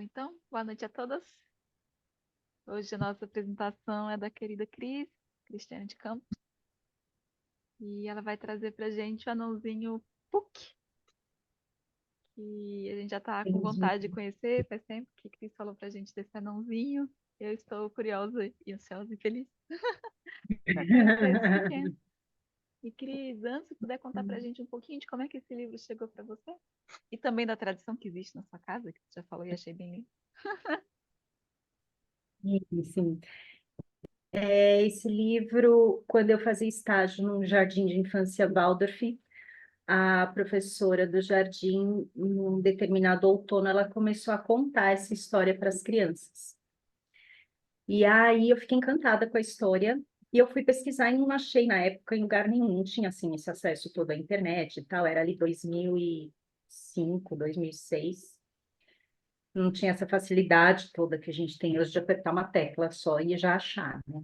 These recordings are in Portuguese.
Então, boa noite a todas. Hoje a nossa apresentação é da querida Cristiane de Campos, e ela vai trazer pra gente o anãozinho Puck, que a gente já tá com Entendi. vontade de conhecer, faz tempo que Cris falou pra gente desse anãozinho. Eu estou curiosa e ansiosa e feliz para conhecer esse pequeno. E Cris, antes se puder contar pra gente um pouquinho de como é que esse livro chegou pra você, e também da tradição que existe na sua casa, que você já falou e achei bem lindo. Sim. Esse livro, quando eu fazia estágio no Jardim de Infância Waldorf, a professora do jardim, num determinado outono, ela começou a contar essa história para as crianças. E aí eu fiquei encantada com a história, e eu fui pesquisar e não achei na época em lugar nenhum, não tinha assim esse acesso todo à internet e tal, era ali 2005, 2006. Não tinha essa facilidade toda que a gente tem hoje de apertar uma tecla só e já achar, né?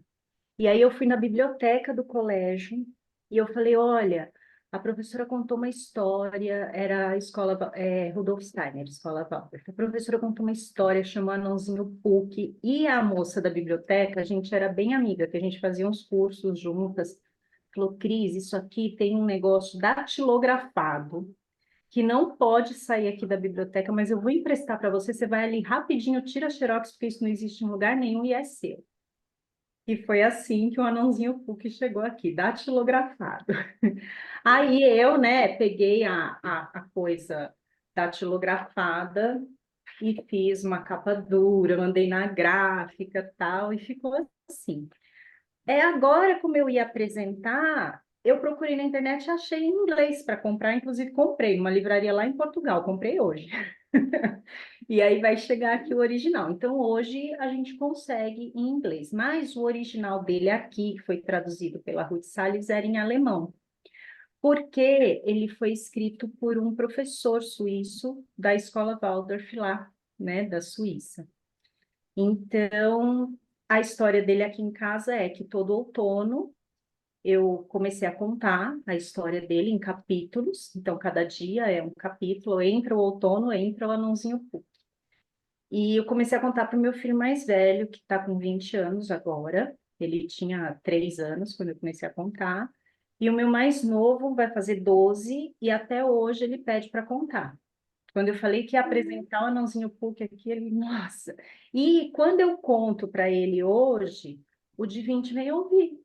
E aí eu fui na biblioteca do colégio e eu falei, olha, a professora contou uma história, era a escola Rudolf Steiner, escola Waldorf. A professora contou uma história, chamou Anãozinho Puck, e a moça da biblioteca, a gente era bem amiga, que a gente fazia uns cursos juntas. Falou, Cris, isso aqui tem um negócio datilografado, que não pode sair aqui da biblioteca, mas eu vou emprestar para você, você vai ali rapidinho, tira a xerox, porque isso não existe em lugar nenhum e é seu. E foi assim que o anãozinho Puck chegou aqui, datilografado. Aí eu, né, peguei a coisa datilografada e fiz uma capa dura, mandei na gráfica e tal, e ficou assim. Agora, como eu ia apresentar, eu procurei na internet e achei em inglês para comprar, inclusive comprei numa livraria lá em Portugal, comprei hoje. E aí vai chegar aqui o original. Então, hoje a gente consegue em inglês, mas o original dele aqui, que foi traduzido pela Ruth Salles, era em alemão, porque ele foi escrito por um professor suíço da escola Waldorf lá, né, da Suíça. Então, a história dele aqui em casa é que todo outono eu comecei a contar a história dele em capítulos, então cada dia é um capítulo, entra o outono, entra o anãozinho Puck. E eu comecei a contar para o meu filho mais velho, que está com 20 anos agora. Ele tinha 3 anos quando eu comecei a contar. E o meu mais novo vai fazer 12 e até hoje ele pede para contar. Quando eu falei que ia apresentar o Anãozinho Puck aqui, ele, nossa. E quando eu conto para ele hoje, o de 20 vem ouvir,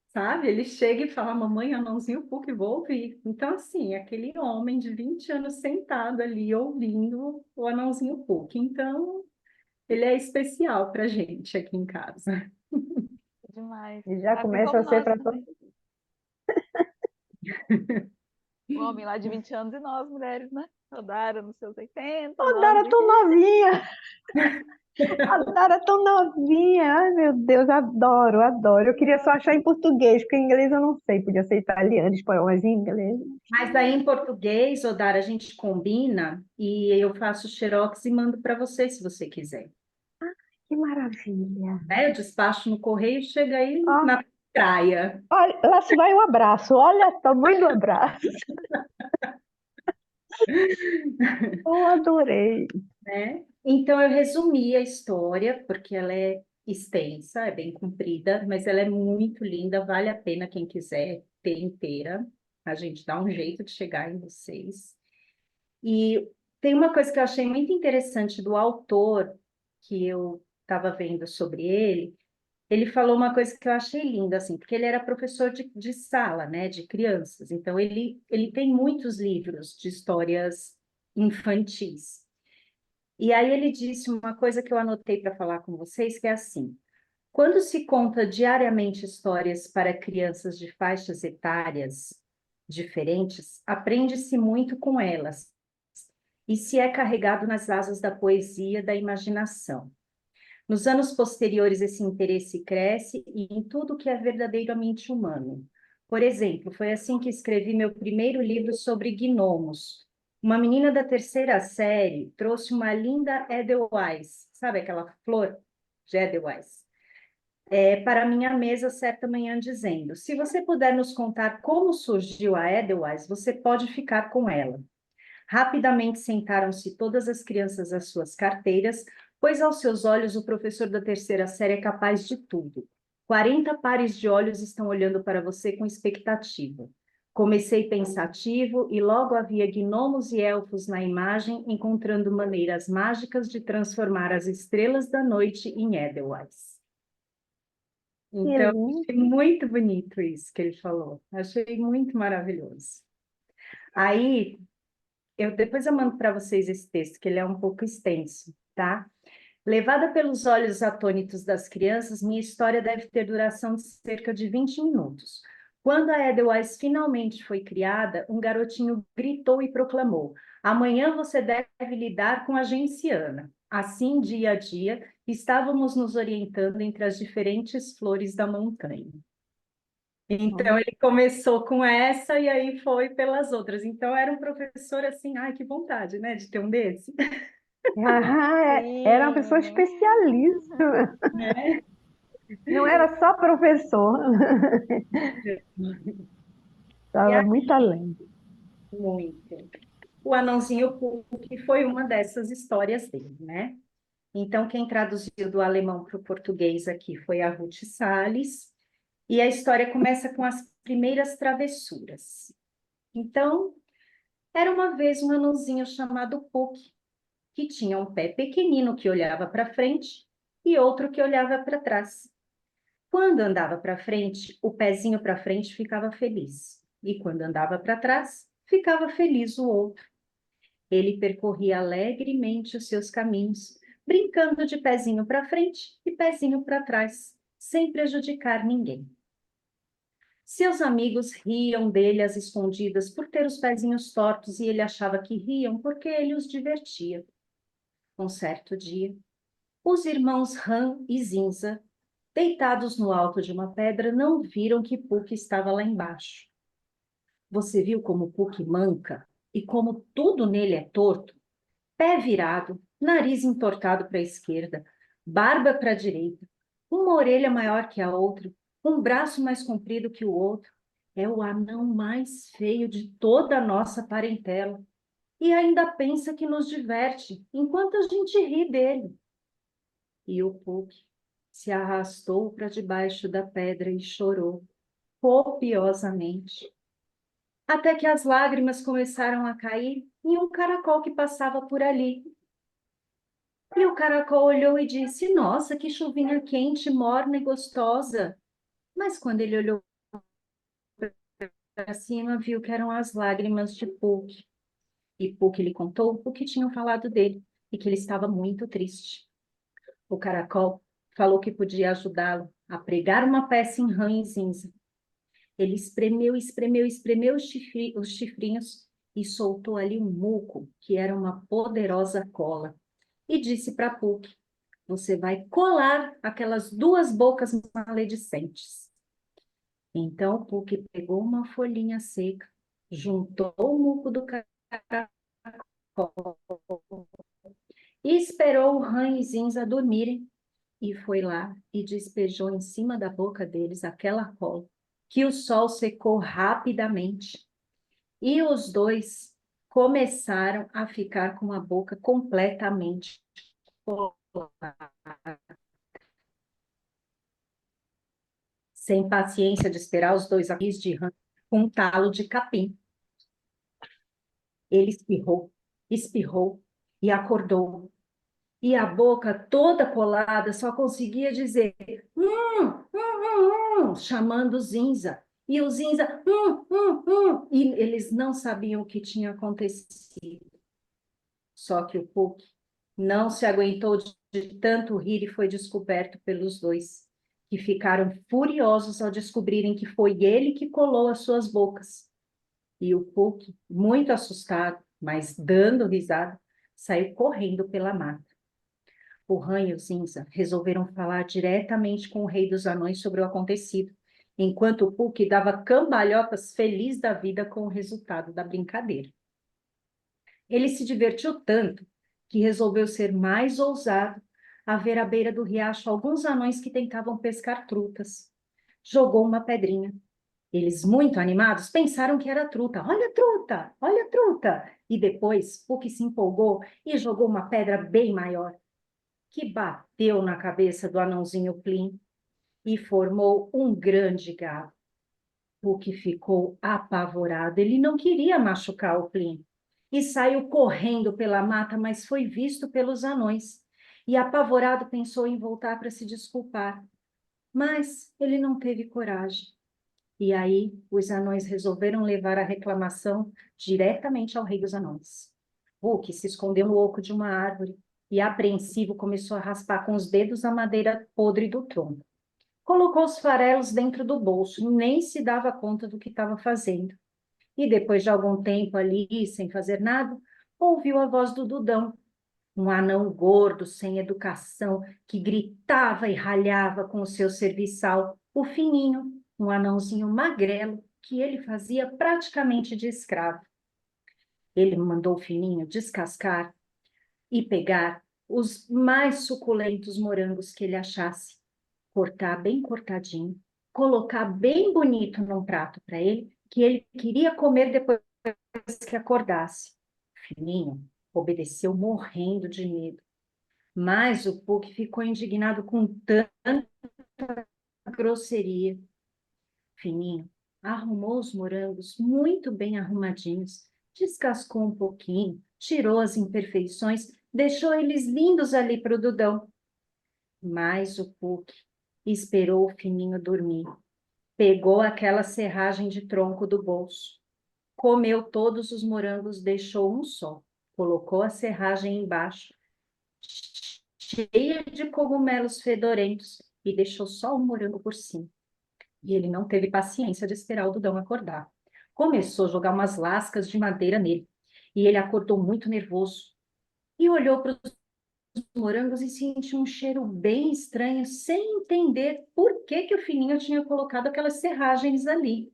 sabe? Ele chega e fala, mamãe, Anãozinho Puck, vou ouvir. Então, assim, aquele homem de 20 anos sentado ali ouvindo o Anãozinho Puck. Então, ele é especial para gente aqui em casa. Demais. E já Assim começa como a ser nós para todo. também. O homem lá de 20 anos e nós, mulheres, né? Rodara nos seus 80, A nós Dara de... tão novinha! A Dara tão novinha! Ai, meu Deus, adoro, adoro. Eu queria só achar em português, porque em inglês eu não sei. Podia ser italiano, espanhol, mas em inglês. Mas aí em português, Odara, a gente combina e eu faço xerox e mando para você, se você quiser. Que maravilha! Né? Eu despacho no correio e chega aí Ó, na praia. olha, lá se vai o abraço. Olha o tamanho do abraço. Eu adorei. Né? Então, eu resumi a história, porque ela é extensa, é bem comprida, mas ela é muito linda, vale a pena quem quiser ter inteira. A gente dá um jeito de chegar em vocês. E tem uma coisa que eu achei muito interessante do autor, que eu estava vendo sobre ele falou uma coisa que eu achei linda, assim, porque ele era professor de sala, né, de crianças, então ele tem muitos livros de histórias infantis. E aí ele disse uma coisa que eu anotei para falar com vocês, que é assim: quando se conta diariamente histórias para crianças de faixas etárias diferentes, aprende-se muito com elas e se é carregado nas asas da poesia, da imaginação. Nos anos posteriores, esse interesse cresce e em tudo que é verdadeiramente humano. Por exemplo, foi assim que escrevi meu primeiro livro sobre gnomos. Uma menina da terceira série trouxe uma linda Edelweiss, sabe aquela flor de Edelweiss, para minha mesa certa manhã, dizendo: se você puder nos contar como surgiu a Edelweiss, você pode ficar com ela. Rapidamente sentaram-se todas as crianças às suas carteiras, pois aos seus olhos o professor da terceira série é capaz de tudo. 40 pares de olhos estão olhando para você com expectativa. Comecei pensativo e logo havia gnomos e elfos na imagem, encontrando maneiras mágicas de transformar as estrelas da noite em Edelweiss. Que Então, lindo. achei muito bonito isso que ele falou. Achei muito maravilhoso. Aí, depois eu mando para vocês esse texto, que ele é um pouco extenso, tá? Levada pelos olhos atônitos das crianças, minha história deve ter duração de cerca de 20 minutos. Quando a Edelweiss finalmente foi criada, um garotinho gritou e proclamou: amanhã você deve lidar com a genciana. Assim, dia a dia, estávamos nos orientando entre as diferentes flores da montanha. Então, ele começou com essa e aí foi pelas outras. Então, era um professor assim, ai, que vontade, né, de ter um desse. Era uma pessoa Sim. especialíssima. Né? Não era só professor. E Estava aí, muito além. muito. O Anãozinho Puck foi uma dessas histórias dele, né? Então, quem traduziu do alemão para o português aqui foi a Ruth Salles, e a história começa com as primeiras travessuras. Então, era uma vez um anãozinho chamado Puck, que tinha um pé pequenino que olhava para frente e outro que olhava para trás. Quando andava para frente, o pezinho para frente ficava feliz, e quando andava para trás, ficava feliz o outro. Ele percorria alegremente os seus caminhos, brincando de pezinho para frente e pezinho para trás, sem prejudicar ninguém. Seus amigos riam dele às escondidas por ter os pezinhos tortos e ele achava que riam porque ele os divertia. Um certo dia, os irmãos Ram e Zinza, deitados no alto de uma pedra, não viram que Puck estava lá embaixo. Você viu como Puck manca e como tudo nele é torto? Pé virado, nariz entortado para a esquerda, barba para a direita, uma orelha maior que a outra, um braço mais comprido que o outro. É o anão mais feio de toda a nossa parentela. E ainda pensa que nos diverte, enquanto a gente ri dele. E o Puck se arrastou para debaixo da pedra e chorou copiosamente. Até que as lágrimas começaram a cair em um caracol que passava por ali. E o caracol olhou e disse: nossa, que chuvinha quente, morna e gostosa. Mas quando ele olhou para cima, viu que eram as lágrimas de Puck. E Puck lhe contou o que tinham falado dele e que ele estava muito triste. O caracol falou que podia ajudá-lo a pregar uma peça em rã e cinza. Ele espremeu, espremeu, espremeu os chifrinhos e soltou ali um muco, que era uma poderosa cola. E disse para Puck: você vai colar aquelas duas bocas maledicentes. Então Puck pegou uma folhinha seca, juntou o muco do caracol e esperou o Rã e Zinza dormirem e foi lá e despejou em cima da boca deles aquela cola que o sol secou rapidamente. E os dois começaram a ficar com a boca completamente colada. Sem paciência de esperar, os dois aquis de rã com um talo de capim. Ele espirrou, espirrou e acordou. E a boca toda colada só conseguia dizer chamando o Zinza. E o Zinza, e eles não sabiam o que tinha acontecido. Só que o Puck não se aguentou de tanto rir e foi descoberto pelos dois, que ficaram furiosos ao descobrirem que foi ele que colou as suas bocas. E o Puck, muito assustado, mas dando risada, saiu correndo pela mata. O Rã e o Zinza resolveram falar diretamente com o rei dos anões sobre o acontecido, enquanto o Puck dava cambalhotas feliz da vida com o resultado da brincadeira. Ele se divertiu tanto que resolveu ser mais ousado a ver à beira do riacho alguns anões que tentavam pescar trutas. Jogou uma pedrinha Eles, muito animados, pensaram que era truta. Olha a truta, olha a truta. E depois, Puck se empolgou e jogou uma pedra bem maior, que bateu na cabeça do anãozinho Plim e formou um grande galo. Puck ficou apavorado. Ele não queria machucar o Plim e saiu correndo pela mata, mas foi visto pelos anões. E apavorado pensou em voltar para se desculpar, mas ele não teve coragem. E aí os anões resolveram levar a reclamação diretamente ao rei dos anões. Puck se escondeu no oco de uma árvore e, apreensivo, começou a raspar com os dedos a madeira podre do tronco. Colocou os farelos dentro do bolso, nem se dava conta do que estava fazendo. E depois de algum tempo ali, sem fazer nada, ouviu a voz do Dudão, um anão gordo, sem educação, que gritava e ralhava com o seu serviçal, o Fininho, um anãozinho magrelo, que ele fazia praticamente de escravo. Ele mandou o Fininho descascar e pegar os mais suculentos morangos que ele achasse, cortar bem cortadinho, colocar bem bonito num prato para ele, que ele queria comer depois que acordasse. Fininho obedeceu morrendo de medo. Mas o Puck ficou indignado com tanta grosseria. Fininho arrumou os morangos muito bem arrumadinhos, descascou um pouquinho, tirou as imperfeições, deixou eles lindos ali para o Dudão. Mas o Puck esperou o Fininho dormir. Pegou aquela serragem de tronco do bolso, comeu todos os morangos, deixou um só, colocou a serragem embaixo, cheia de cogumelos fedorentos, e deixou só o morango por cima. E ele não teve paciência de esperar o Dudão acordar. Começou a jogar umas lascas de madeira nele, e ele acordou muito nervoso, e olhou para os morangos e sentiu um cheiro bem estranho, sem entender por que que o Fininho tinha colocado aquelas serragens ali.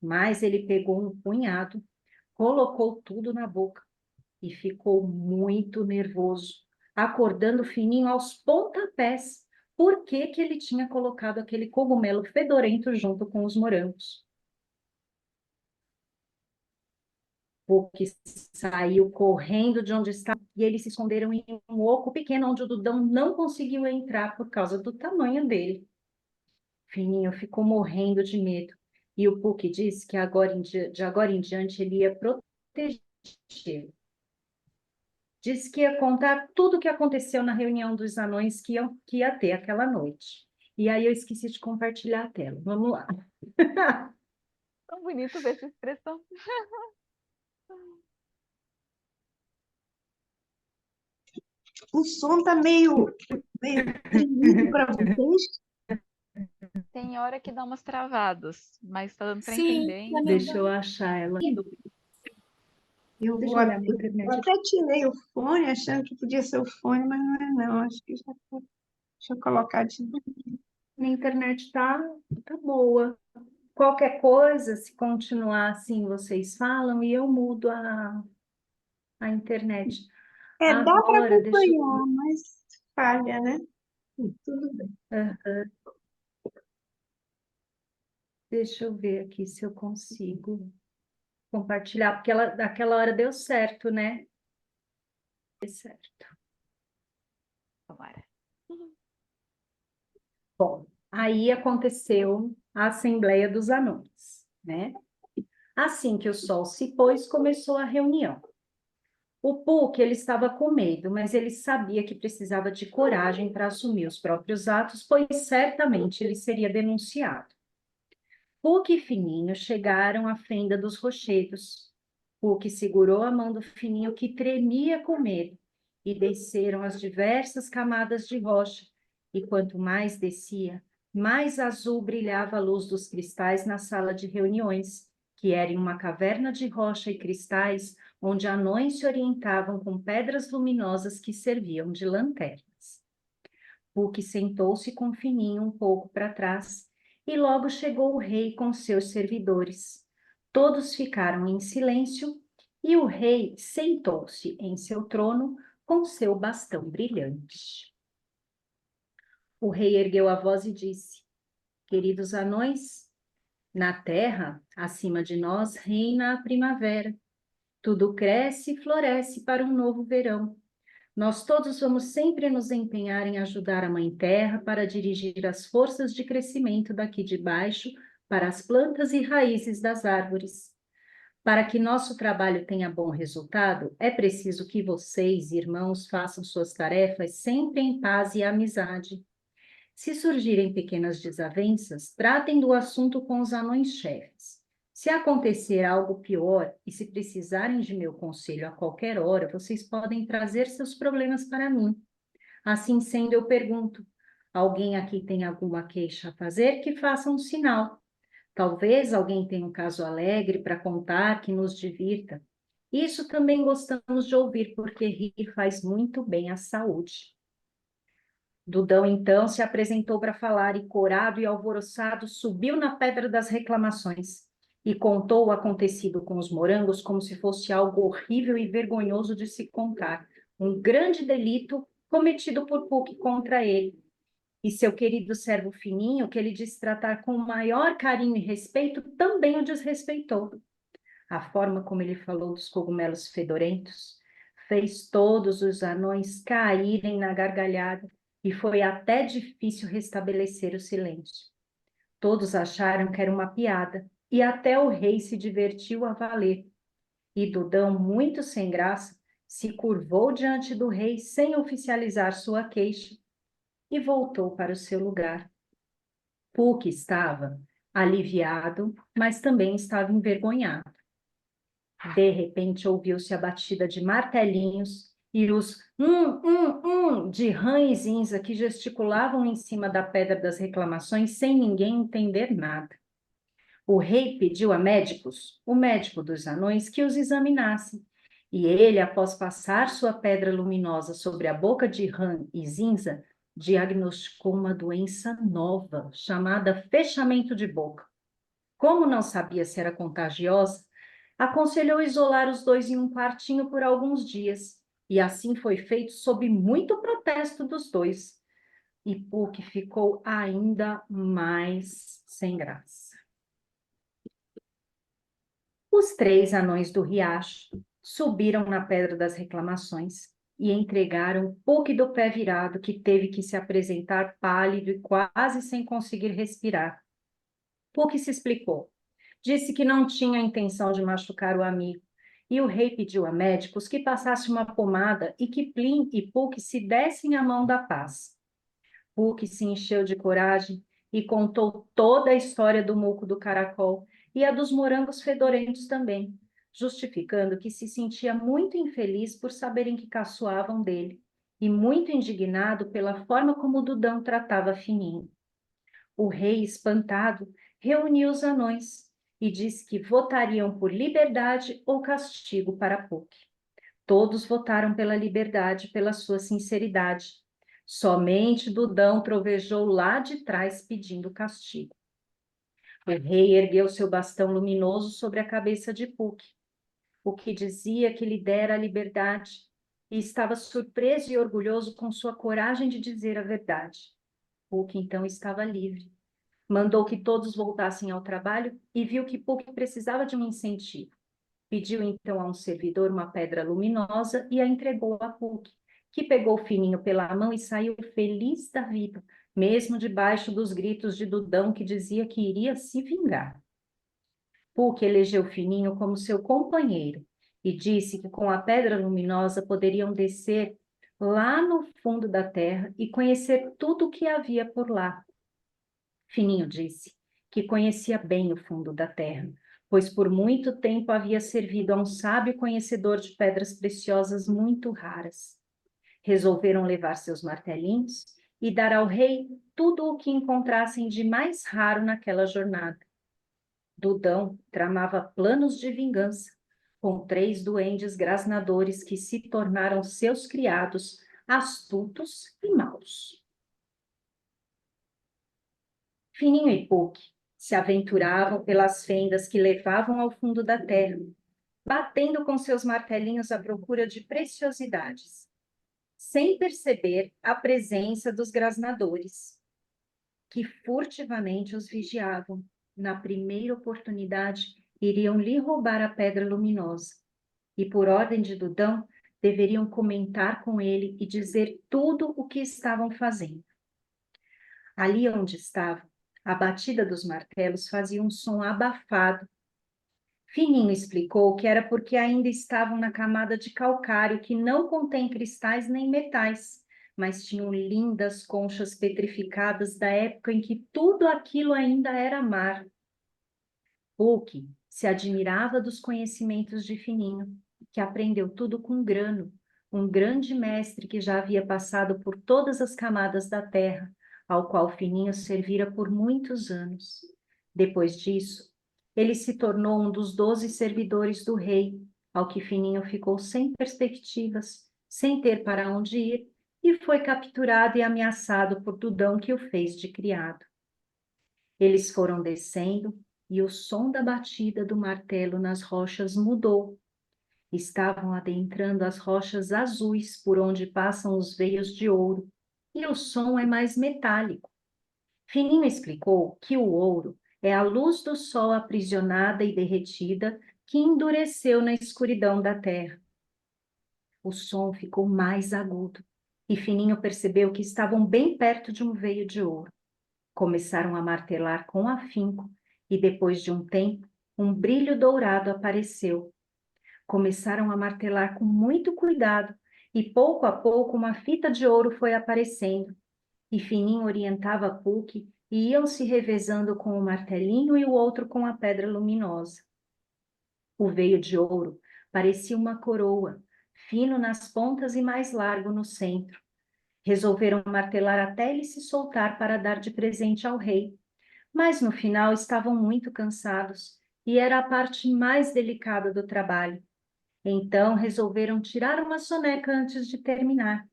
Mas ele pegou um punhado, colocou tudo na boca e ficou muito nervoso, acordando o Fininho aos pontapés. Por que que ele tinha colocado aquele cogumelo fedorento junto com os morangos? Porque saiu correndo de onde estava e eles se esconderam em um oco pequeno onde o Dudão não conseguiu entrar por causa do tamanho dele. Fininho ficou morrendo de medo e o Puck disse que de agora em diante ele ia protegê-lo. Disse que ia contar tudo o que aconteceu na reunião dos anões que ia ter aquela noite. E aí eu esqueci de compartilhar a tela. Vamos lá. Tão bonito ver essa expressão. O som tá meio ruído para vocês. Tem hora que dá umas travadas, mas tá dando para Sim, entender, então. deixa eu achar ela. Eu Deixa vou, eu olhar na eu internet. até tirei o fone, achando que podia ser o fone, mas não é não. Acho que já tá. Deixa eu colocar de novo. Minha internet tá boa. Qualquer coisa, se continuar assim, vocês falam e eu mudo a internet. Dá para Agora, acompanhar, mas falha, né? Tudo bem. deixa eu ver aqui se eu consigo compartilhar, porque daquela hora deu certo, né? Deu certo. Tomara. Bom, aí aconteceu a Assembleia dos Anões, né? Assim que o sol se pôs, começou a reunião. O Puck, ele estava com medo, mas ele sabia que precisava de coragem para assumir os próprios atos, pois certamente ele seria denunciado. Puck e Fininho chegaram à fenda dos rochedos. Puck segurou a mão do Fininho, que tremia com medo, e desceram as diversas camadas de rocha. E quanto mais descia, mais azul brilhava a luz dos cristais na sala de reuniões, que era em uma caverna de rocha e cristais, onde anões se orientavam com pedras luminosas que serviam de lanternas. Puck sentou-se com Fininho um pouco para trás, e logo chegou o rei com seus servidores. Todos ficaram em silêncio, e o rei sentou-se em seu trono com seu bastão brilhante. O rei ergueu a voz e disse: Queridos anões, Na terra, acima de nós, reina a primavera. Tudo cresce e floresce para um novo verão. Nós todos vamos sempre nos empenhar em ajudar a Mãe Terra para dirigir as forças de crescimento daqui de baixo para as plantas e raízes das árvores. Para que nosso trabalho tenha bom resultado, é preciso que vocês, irmãos, façam suas tarefas sempre em paz e amizade. Se surgirem pequenas desavenças, tratem do assunto com os anões-chefes. Se acontecer algo pior e se precisarem de meu conselho a qualquer hora, vocês podem trazer seus problemas para mim. Assim sendo, eu pergunto: alguém aqui tem alguma queixa a fazer? Que faça um sinal. Talvez alguém tenha um caso alegre para contar que nos divirta. Isso também gostamos de ouvir, porque rir faz muito bem à saúde. Dudão, então, se apresentou para falar e, corado e alvoroçado, subiu na pedra das reclamações e contou o acontecido com os morangos como se fosse algo horrível e vergonhoso de se contar, um grande delito cometido por Puck contra ele. E seu querido servo Fininho, que ele disse tratar com o maior carinho e respeito, também o desrespeitou. A forma como ele falou dos cogumelos fedorentos fez todos os anões caírem na gargalhada e foi até difícil restabelecer o silêncio. Todos acharam que era uma piada e até o rei se divertiu a valer. E Dudão, muito sem graça, se curvou diante do rei sem oficializar sua queixa e voltou para o seu lugar. Puck estava aliviado, mas também estava envergonhado. De repente, ouviu-se a batida de martelinhos e os de ranzinza que gesticulavam em cima da pedra das reclamações sem ninguém entender nada. O rei pediu a médicos, o médico dos anões, que os examinasse. E ele, após passar sua pedra luminosa sobre a boca de Ran e Zinza, diagnosticou uma doença nova, chamada fechamento de boca. Como não sabia se era contagiosa, aconselhou isolar os dois em um quartinho por alguns dias, e assim foi feito sob muito protesto dos dois. E Puck ficou ainda mais sem graça. Os 3 anões do riacho subiram na pedra das reclamações e entregaram Puck do pé virado, que teve que se apresentar pálido e quase sem conseguir respirar. Puck se explicou. Disse que não tinha intenção de machucar o amigo, e o rei pediu a médicos que passasse uma pomada e que Plim e Puck se dessem a mão da paz. Puck se encheu de coragem e contou toda a história do muco do caracol e a dos morangos fedorentos também, justificando que se sentia muito infeliz por saberem que caçoavam dele e muito indignado pela forma como Dudão tratava Fininho. O rei, espantado, reuniu os anões e disse que votariam por liberdade ou castigo para Puck. Todos votaram pela liberdade, pela sua sinceridade. Somente Dudão trovejou lá de trás pedindo castigo. O rei ergueu seu bastão luminoso sobre a cabeça de Puck, o que dizia que lhe dera a liberdade, e estava surpreso e orgulhoso com sua coragem de dizer a verdade. Puck então estava livre. Mandou que todos voltassem ao trabalho e viu que Puck precisava de um incentivo. Pediu então a um servidor uma pedra luminosa e a entregou a Puck, que pegou Fininho pela mão e saiu feliz da vida, mesmo debaixo dos gritos de Dudão, que dizia que iria se vingar. Puck elegeu Fininho como seu companheiro e disse que com a pedra luminosa poderiam descer lá no fundo da terra e conhecer tudo o que havia por lá. Fininho disse que conhecia bem o fundo da terra, pois por muito tempo havia servido a um sábio conhecedor de pedras preciosas muito raras. Resolveram levar seus martelinhos e dar ao rei tudo o que encontrassem de mais raro naquela jornada. Dudão tramava planos de vingança com 3 duendes grasnadores que se tornaram seus criados, astutos e maus. Fininho e Puck se aventuravam pelas fendas que levavam ao fundo da terra, batendo com seus martelinhos à procura de preciosidades, sem perceber a presença dos grasnadores, que furtivamente os vigiavam. na primeira oportunidade, iriam lhe roubar a pedra luminosa. E por ordem de Dudão, deveriam comentar com ele e dizer tudo o que estavam fazendo. Ali onde estavam, a batida dos martelos fazia um som abafado. Fininho explicou que era porque ainda estavam na camada de calcário que não contém cristais nem metais, mas tinham lindas conchas petrificadas da época em que tudo aquilo ainda era mar. Puck se admirava dos conhecimentos de Fininho, que aprendeu tudo com Grano, um grande mestre que já havia passado por todas as camadas da terra, ao qual Fininho servira por muitos anos. Depois disso, ele se tornou um dos 12 servidores do rei, ao que Fininho ficou sem perspectivas, sem ter para onde ir, e foi capturado e ameaçado por Dudão, que o fez de criado. Eles foram descendo, e o som da batida do martelo nas rochas mudou. Estavam adentrando as rochas azuis por onde passam os veios de ouro, e o som é mais metálico. Fininho explicou que o ouro é a luz do sol aprisionada e derretida que endureceu na escuridão da terra. O som ficou mais agudo, e Fininho percebeu que estavam bem perto de um veio de ouro. Começaram a martelar com afinco, e depois de um tempo, um brilho dourado apareceu. Começaram a martelar com muito cuidado, e pouco a pouco uma fita de ouro foi aparecendo, e Fininho orientava Puck e iam se revezando com o martelinho e o outro com a pedra luminosa. O veio de ouro parecia uma coroa, fino nas pontas e mais largo no centro. Resolveram martelar até ele se soltar para dar de presente ao rei, mas no final estavam muito cansados e era a parte mais delicada do trabalho. Então resolveram tirar uma soneca antes de terminar.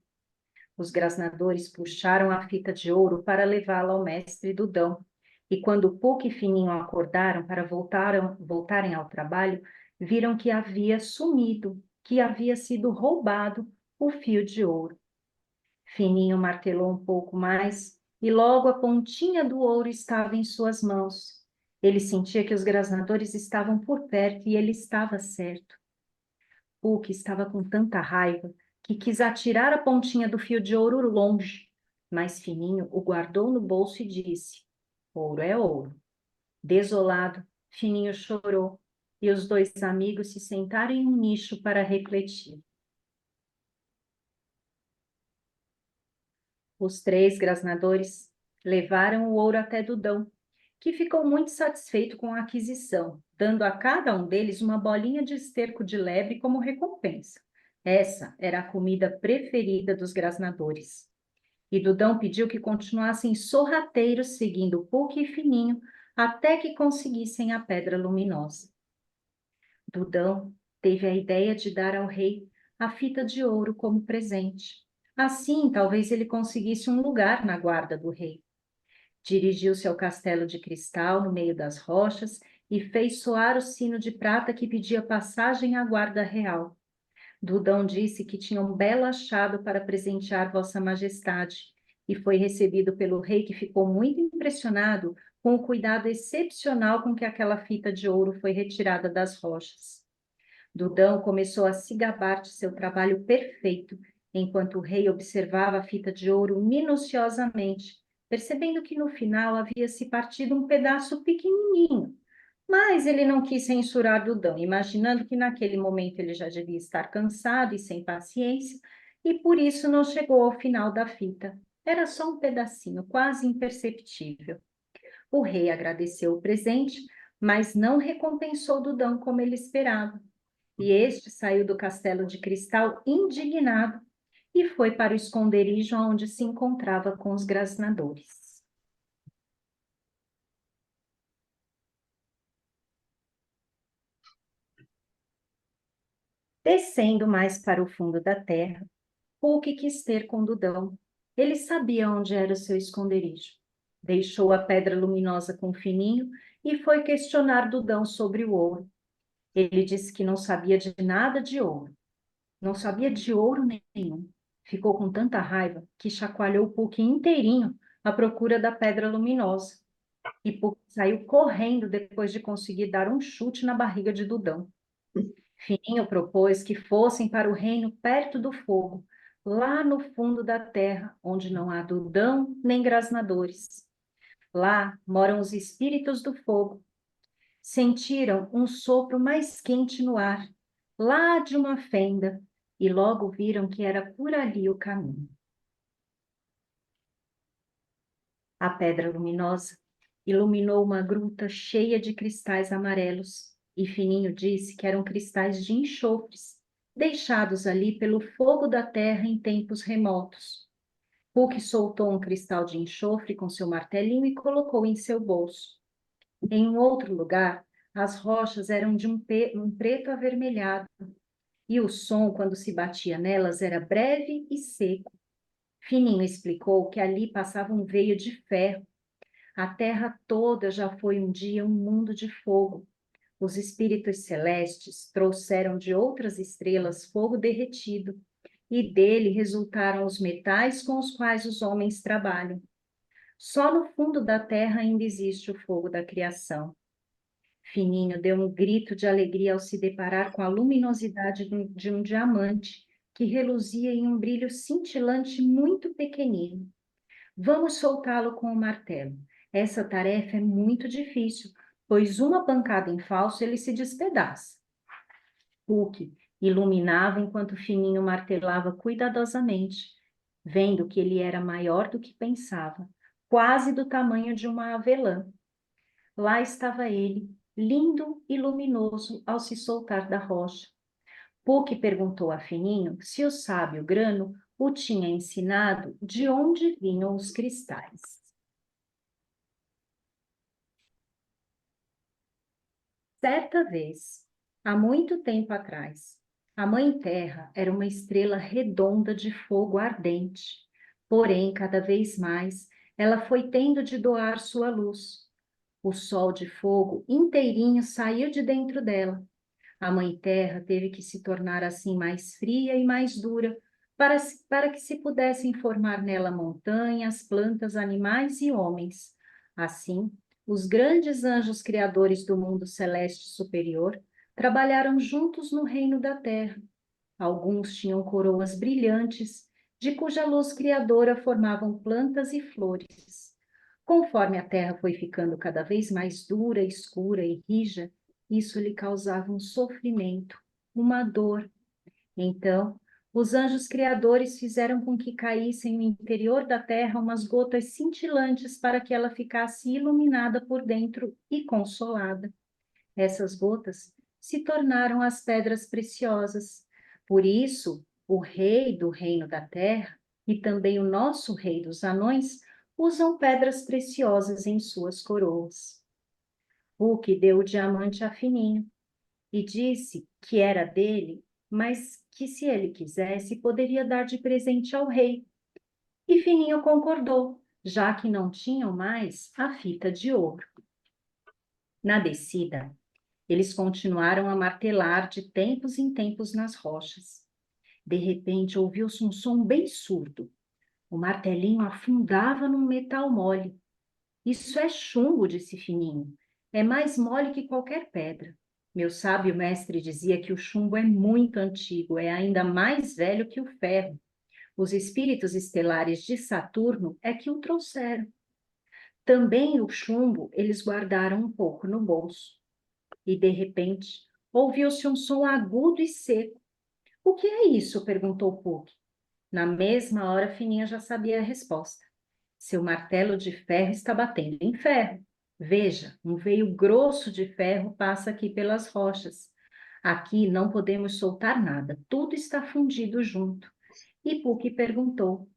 Os grasnadores puxaram a fita de ouro para levá-la ao mestre Dudão, e quando Puck e Fininho acordaram para voltarem ao trabalho, viram que havia sumido, que havia sido roubado o fio de ouro. Fininho martelou um pouco mais e logo a pontinha do ouro estava em suas mãos. Ele sentia que os grasnadores estavam por perto e ele estava certo. Puck estava com tanta raiva que quis atirar a pontinha do fio de ouro longe, mas Fininho o guardou no bolso e disse: ouro é ouro. Desolado, Fininho chorou e os dois amigos se sentaram em um nicho para refletir. Os 3 grasnadores levaram o ouro até Dudão, que ficou muito satisfeito com a aquisição, dando a cada um deles uma bolinha de esterco de lebre como recompensa. Essa era a comida preferida dos grasnadores. E Dudão pediu que continuassem sorrateiros seguindo Puck e Fininho até que conseguissem a pedra luminosa. Dudão teve a ideia de dar ao rei a fita de ouro como presente. Assim, talvez ele conseguisse um lugar na guarda do rei. Dirigiu-se ao castelo de cristal no meio das rochas e fez soar o sino de prata que pedia passagem à guarda real. Dudão disse que tinha um belo achado para presentear Vossa Majestade e foi recebido pelo rei, que ficou muito impressionado com o cuidado excepcional com que aquela fita de ouro foi retirada das rochas. Dudão começou a se gabar de seu trabalho perfeito, enquanto o rei observava a fita de ouro minuciosamente, percebendo que no final havia se partido um pedaço pequenininho. Mas ele não quis censurar Dudão, imaginando que naquele momento ele já devia estar cansado e sem paciência, e por isso não chegou ao final da fita. Era só um pedacinho, quase imperceptível. O rei agradeceu o presente, mas não recompensou Dudão como ele esperava. E este saiu do castelo de cristal indignado e foi para o esconderijo onde se encontrava com os grasnadores. Descendo mais para o fundo da terra, Puck quis ter com Dudão. Ele sabia onde era o seu esconderijo. Deixou a pedra luminosa com Fininho e foi questionar Dudão sobre o ouro. Ele disse que não sabia de nada de ouro. Não sabia de ouro nenhum. Ficou com tanta raiva que chacoalhou o Puck inteirinho à procura da pedra luminosa. E Puck saiu correndo depois de conseguir dar um chute na barriga de Dudão. Fininho propôs que fossem para o reino perto do fogo, lá no fundo da terra, onde não há Dudão nem grasnadores. Lá moram os espíritos do fogo. Sentiram um sopro mais quente no ar, lá de uma fenda, e logo viram que era por ali o caminho. A pedra luminosa iluminou uma gruta cheia de cristais amarelos, e Fininho disse que eram cristais de enxofres, deixados ali pelo fogo da terra em tempos remotos. Puck soltou um cristal de enxofre com seu martelinho e colocou em seu bolso. Em um outro lugar, as rochas eram de um preto avermelhado, e o som, quando se batia nelas, era breve e seco. Fininho explicou que ali passava um veio de ferro. A terra toda já foi um dia um mundo de fogo. Os espíritos celestes trouxeram de outras estrelas fogo derretido, e dele resultaram os metais com os quais os homens trabalham. Só no fundo da terra ainda existe o fogo da criação. Fininho deu um grito de alegria ao se deparar com a luminosidade de um diamante que reluzia em um brilho cintilante muito pequenino. Vamos soltá-lo com o martelo. Essa tarefa é muito difícil, pois uma pancada em falso ele se despedaça. Puck iluminava enquanto Fininho martelava cuidadosamente, vendo que ele era maior do que pensava, quase do tamanho de uma avelã. Lá estava ele, lindo e luminoso ao se soltar da rocha. Puck perguntou a Fininho se o sábio Grano o tinha ensinado de onde vinham os cristais. Certa vez, há muito tempo atrás, a Mãe Terra era uma estrela redonda de fogo ardente. Porém, cada vez mais, ela foi tendo de doar sua luz. O sol de fogo inteirinho saiu de dentro dela. A Mãe Terra teve que se tornar assim mais fria e mais dura, para que se pudessem formar nela montanhas, plantas, animais e homens. Assim, os grandes anjos criadores do mundo celeste superior trabalharam juntos no reino da Terra. Alguns tinham coroas brilhantes, de cuja luz criadora formavam plantas e flores. Conforme a terra foi ficando cada vez mais dura, escura e rija, isso lhe causava um sofrimento, uma dor. Então, os anjos criadores fizeram com que caíssem no interior da terra umas gotas cintilantes para que ela ficasse iluminada por dentro e consolada. Essas gotas se tornaram as pedras preciosas. Por isso, o rei do reino da terra e também o nosso rei dos anões usam pedras preciosas em suas coroas. Puck deu o diamante a Fininho e disse que era dele, mas que se ele quisesse, poderia dar de presente ao rei. E Fininho concordou, já que não tinham mais a fita de ouro. Na descida, eles continuaram a martelar de tempos em tempos nas rochas. De repente, ouviu-se um som bem surdo. O martelinho afundava num metal mole. Isso é chumbo, disse Fininho. É mais mole que qualquer pedra. Meu sábio mestre dizia que o chumbo é muito antigo, é ainda mais velho que o ferro. Os espíritos estelares de Saturno é que o trouxeram. Também o chumbo eles guardaram um pouco no bolso. E, de repente, ouviu-se um som agudo e seco. O que é isso? Perguntou Puck. Na mesma hora, Fininha já sabia a resposta. Seu martelo de ferro está batendo em ferro. Veja, um veio grosso de ferro passa aqui pelas rochas. Aqui não podemos soltar nada, tudo está fundido junto. E Puck perguntou,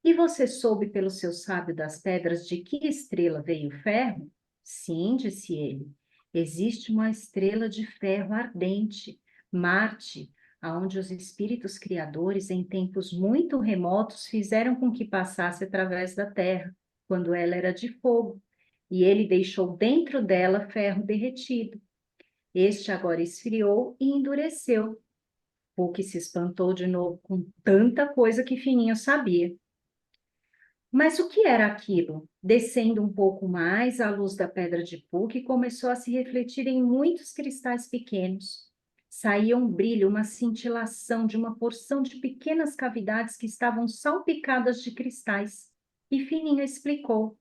e você soube pelo seu sábio das pedras de que estrela veio o ferro? Sim, disse ele. Existe uma estrela de ferro ardente, Marte, aonde os espíritos criadores, em tempos muito remotos, fizeram com que passasse através da Terra, quando ela era de fogo, e ele deixou dentro dela ferro derretido. Este agora esfriou e endureceu. Puck se espantou de novo com tanta coisa que Fininho sabia. Mas o que era aquilo? Descendo um pouco mais, a luz da pedra de Puck começou a se refletir em muitos cristais pequenos. Saía um brilho, uma cintilação de uma porção de pequenas cavidades que estavam salpicadas de cristais. E Fininho explicou: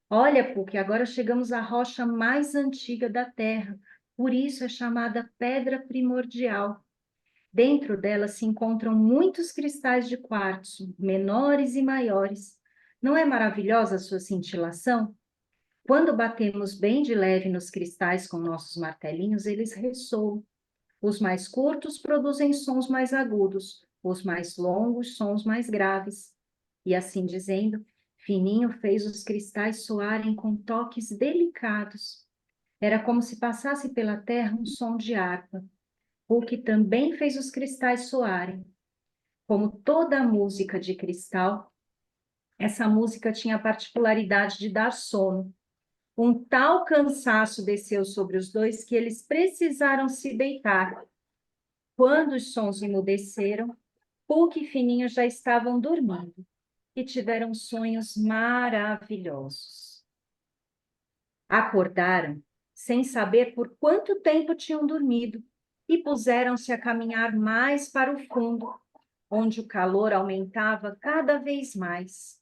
Olha, Puck, agora chegamos à rocha mais antiga da Terra, por isso é chamada Pedra Primordial. Dentro dela se encontram muitos cristais de quartzo, menores e maiores. Não é maravilhosa a sua cintilação? Quando batemos bem de leve nos cristais com nossos martelinhos, eles ressoam. Os mais curtos produzem sons mais agudos, os mais longos, sons mais graves. E assim dizendo, Fininho fez os cristais soarem com toques delicados. Era como se passasse pela terra um som de harpa. O que também fez os cristais soarem. Como toda música de cristal, essa música tinha a particularidade de dar sono. Um tal cansaço desceu sobre os dois que eles precisaram se deitar. Quando os sons emudeceram, Puck e Fininho já estavam dormindo e tiveram sonhos maravilhosos. Acordaram sem saber por quanto tempo tinham dormido e puseram-se a caminhar mais para o fundo, onde o calor aumentava cada vez mais.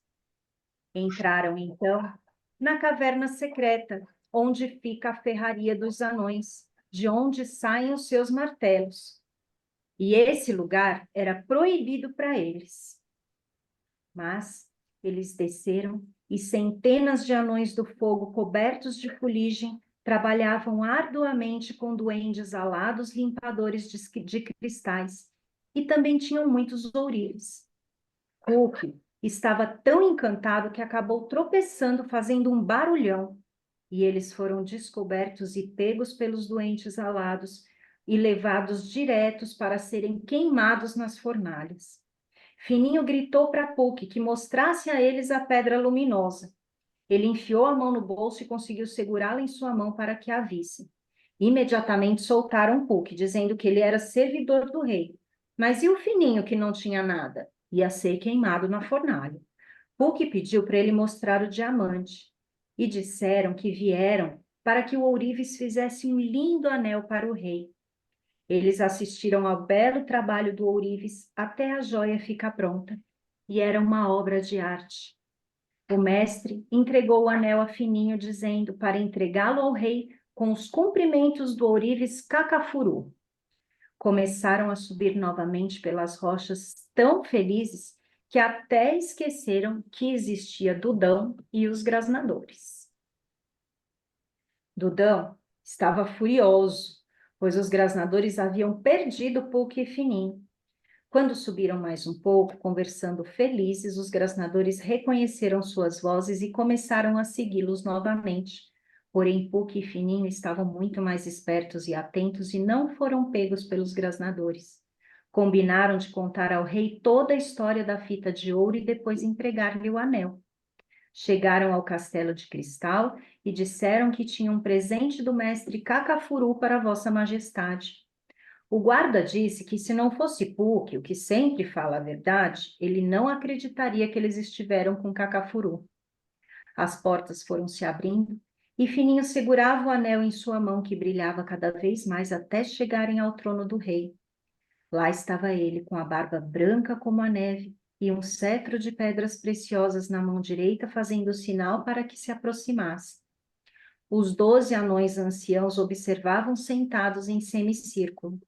Entraram, então, na caverna secreta, onde fica a ferraria dos anões, de onde saem os seus martelos. E esse lugar era proibido para eles. Mas eles desceram e centenas de anões do fogo cobertos de fuligem trabalhavam arduamente com duendes alados limpadores de cristais e também tinham muitos ourives. Puck estava tão encantado que acabou tropeçando, fazendo um barulhão, e eles foram descobertos e pegos pelos doentes alados e levados diretos para serem queimados nas fornalhas. Fininho gritou para Puck que mostrasse a eles a pedra luminosa. Ele enfiou a mão no bolso e conseguiu segurá-la em sua mão para que a vissem. Imediatamente soltaram Puck, dizendo que ele era servidor do rei. Mas e o Fininho, que não tinha nada? Ia ser queimado na fornalha. Puck pediu para ele mostrar o diamante. E disseram que vieram para que o ourives fizesse um lindo anel para o rei. Eles assistiram ao belo trabalho do ourives até a joia ficar pronta. E era uma obra de arte. O mestre entregou o anel a Fininho, dizendo para entregá-lo ao rei com os cumprimentos do ourives Cacafuru. Começaram a subir novamente pelas rochas tão felizes que até esqueceram que existia Dudão e os grasnadores. Dudão estava furioso, pois os grasnadores haviam perdido Puck e Fininho. Quando subiram mais um pouco, conversando felizes, os grasnadores reconheceram suas vozes e começaram a segui-los novamente. Porém, Puck e Fininho estavam muito mais espertos e atentos e não foram pegos pelos grasnadores. Combinaram de contar ao rei toda a história da fita de ouro e depois entregar-lhe o anel. Chegaram ao castelo de cristal e disseram que tinham um presente do mestre Cacafuru para Vossa Majestade. O guarda disse que se não fosse Puck, o que sempre fala a verdade, ele não acreditaria que eles estiveram com Cacafuru. As portas foram se abrindo e Fininho segurava o anel em sua mão, que brilhava cada vez mais até chegarem ao trono do rei. Lá estava ele, com a barba branca como a neve e um cetro de pedras preciosas na mão direita, fazendo sinal para que se aproximasse. Os 12 anões anciãos observavam sentados em semicírculo.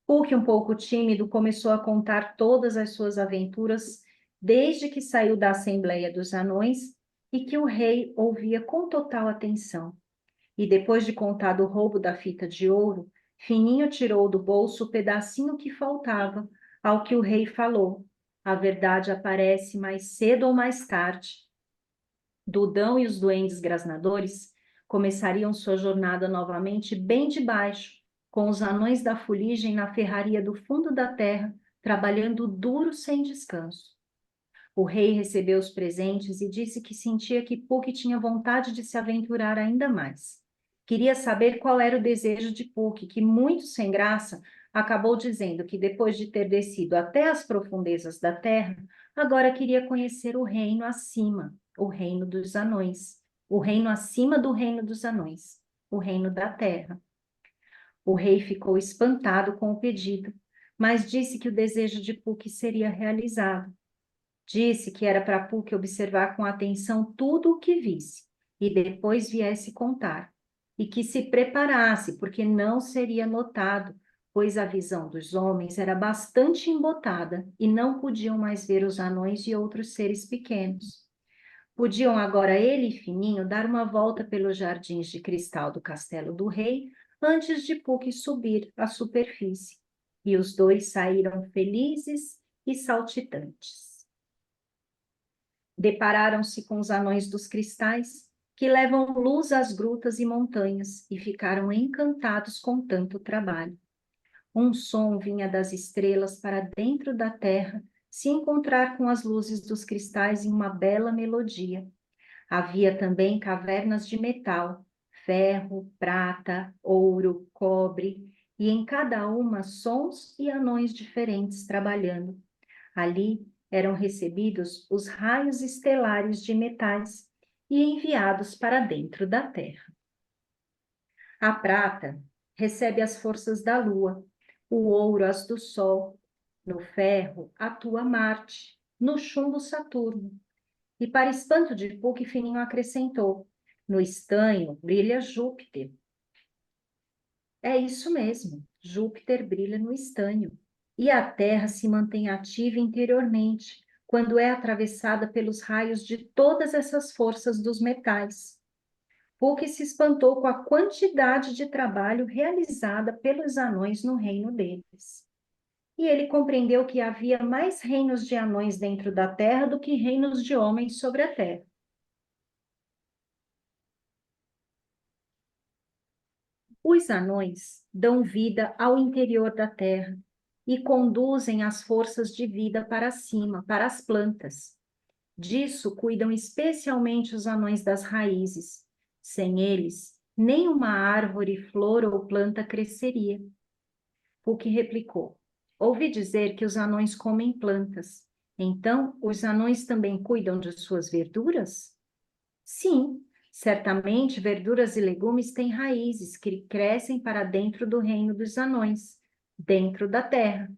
Puck, um pouco tímido, começou a contar todas as suas aventuras desde que saiu da Assembleia dos Anões e que o rei ouvia com total atenção. E depois de contar do roubo da fita de ouro, Fininho tirou do bolso o pedacinho que faltava, ao que o rei falou: a verdade aparece mais cedo ou mais tarde. Dudão e os duendes grasnadores começariam sua jornada novamente bem de baixo, com os anões da fuligem na ferraria do fundo da terra, trabalhando duro sem descanso. O rei recebeu os presentes e disse que sentia que Puck tinha vontade de se aventurar ainda mais. Queria saber qual era o desejo de Puck, que, muito sem graça, acabou dizendo que depois de ter descido até as profundezas da terra, agora queria conhecer o reino acima, o reino dos anões, o reino acima do reino dos anões, o reino da terra. O rei ficou espantado com o pedido, mas disse que o desejo de Puck seria realizado. Disse que era para Puck observar com atenção tudo o que visse e depois viesse contar, e que se preparasse, porque não seria notado, pois a visão dos homens era bastante embotada e não podiam mais ver os anões e outros seres pequenos. Podiam agora ele e Fininho dar uma volta pelos jardins de cristal do castelo do rei antes de Puck subir à superfície. E os dois saíram felizes e saltitantes. Depararam-se com os anões dos cristais, que levam luz às grutas e montanhas, e ficaram encantados com tanto trabalho. Um som vinha das estrelas para dentro da terra, se encontrar com as luzes dos cristais em uma bela melodia. Havia também cavernas de metal, ferro, prata, ouro, cobre, e em cada uma sons e anões diferentes trabalhando. Ali eram recebidos os raios estelares de metais e enviados para dentro da terra. A prata recebe as forças da lua, o ouro as do sol, no ferro atua Marte, no chumbo Saturno. E para espanto de Puck, Fininho acrescentou, no estanho brilha Júpiter. É isso mesmo, Júpiter brilha no estanho. E a Terra se mantém ativa interiormente, quando é atravessada pelos raios de todas essas forças dos metais. Puck se espantou com a quantidade de trabalho realizada pelos anões no reino deles. E ele compreendeu que havia mais reinos de anões dentro da terra do que reinos de homens sobre a terra. Os anões dão vida ao interior da terra e conduzem as forças de vida para cima, para as plantas. Disso cuidam especialmente os anões das raízes. Sem eles, nenhuma árvore, flor ou planta cresceria. Puck replicou: ouvi dizer que os anões comem plantas. Então, os anões também cuidam de suas verduras? Sim, certamente verduras e legumes têm raízes que crescem para dentro do reino dos anões, dentro da terra.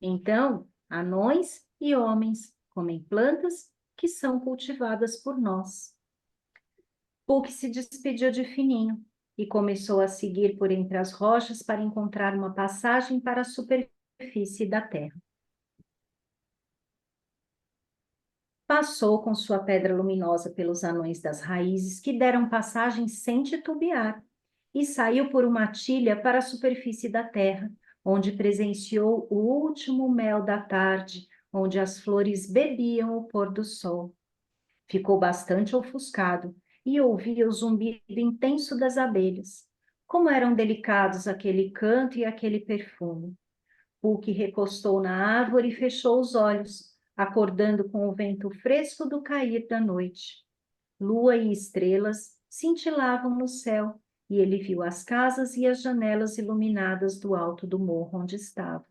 Então, anões e homens comem plantas que são cultivadas por nós. Puck se despediu de Fininho e começou a seguir por entre as rochas para encontrar uma passagem para a superfície da terra. Passou com sua pedra luminosa pelos anões das raízes, que deram passagem sem titubear, e saiu por uma tilha para a superfície da terra, onde presenciou o último mel da tarde, onde as flores bebiam o pôr do sol. Ficou bastante ofuscado e ouvia o zumbido intenso das abelhas. Como eram delicados aquele canto e aquele perfume. Puck recostou na árvore e fechou os olhos, acordando com o vento fresco do cair da noite. Lua e estrelas cintilavam no céu, e ele viu as casas e as janelas iluminadas do alto do morro onde estava.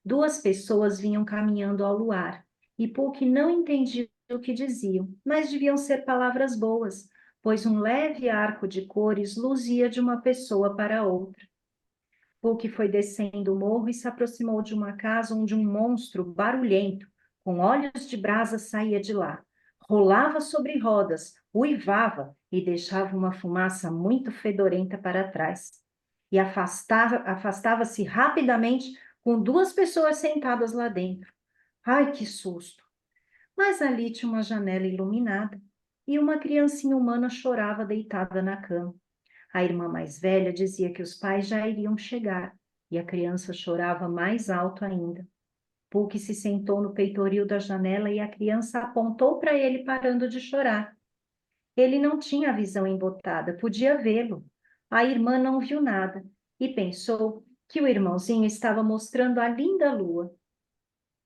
Duas pessoas vinham caminhando ao luar, e Puck não entendia o que diziam, mas deviam ser palavras boas, pois um leve arco de cores luzia de uma pessoa para outra. Puck foi descendo o morro e se aproximou de uma casa onde um monstro barulhento, com olhos de brasa, saía de lá. Rolava sobre rodas, uivava e deixava uma fumaça muito fedorenta para trás. E afastava-se rapidamente com duas pessoas sentadas lá dentro. Ai, que susto! Mas ali tinha uma janela iluminada e uma criancinha humana chorava deitada na cama. A irmã mais velha dizia que os pais já iriam chegar, e a criança chorava mais alto ainda. Puck se sentou no peitoril da janela e a criança apontou para ele parando de chorar. Ele não tinha a visão embotada, podia vê-lo. A irmã não viu nada e pensou que o irmãozinho estava mostrando a linda lua.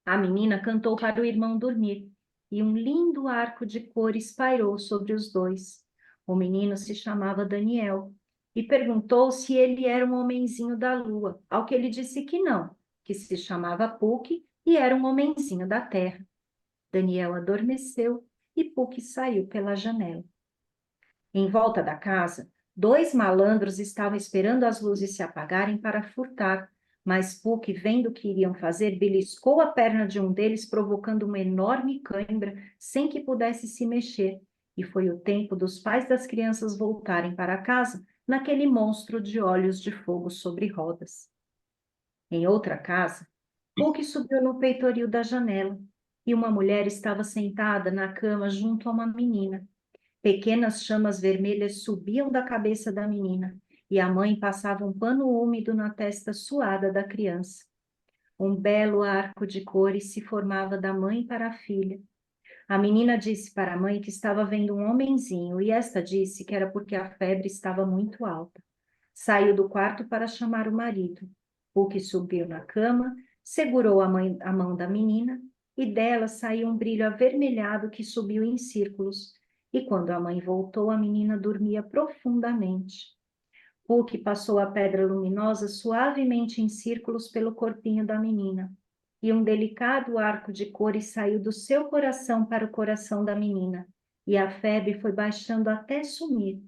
A menina cantou para o irmão dormir, e um lindo arco de cores pairou sobre os dois. O menino se chamava Daniel. e perguntou se ele era um homenzinho da lua, ao que ele disse que não, que se chamava Puck e era um homenzinho da terra. Daniel adormeceu e Puck saiu pela janela. Em volta da casa, 2 malandros estavam esperando as luzes se apagarem para furtar, mas Puck, vendo o que iriam fazer, beliscou a perna de um deles, provocando uma enorme cãibra, sem que pudesse se mexer, e foi o tempo dos pais das crianças voltarem para casa naquele monstro de olhos de fogo sobre rodas. Em outra casa, Puck subiu no peitoril da janela, e uma mulher estava sentada na cama junto a uma menina. Pequenas chamas vermelhas subiam da cabeça da menina, e a mãe passava um pano úmido na testa suada da criança. Um belo arco de cores se formava da mãe para a filha. A menina disse para a mãe que estava vendo um homenzinho, e esta disse que era porque a febre estava muito alta. Saiu do quarto para chamar o marido. Puck subiu na cama, segurou a mão da menina, e dela saiu um brilho avermelhado que subiu em círculos. E quando a mãe voltou, a menina dormia profundamente. Puck passou a pedra luminosa suavemente em círculos pelo corpinho da menina, e um delicado arco de cores saiu do seu coração para o coração da menina, e a febre foi baixando até sumir.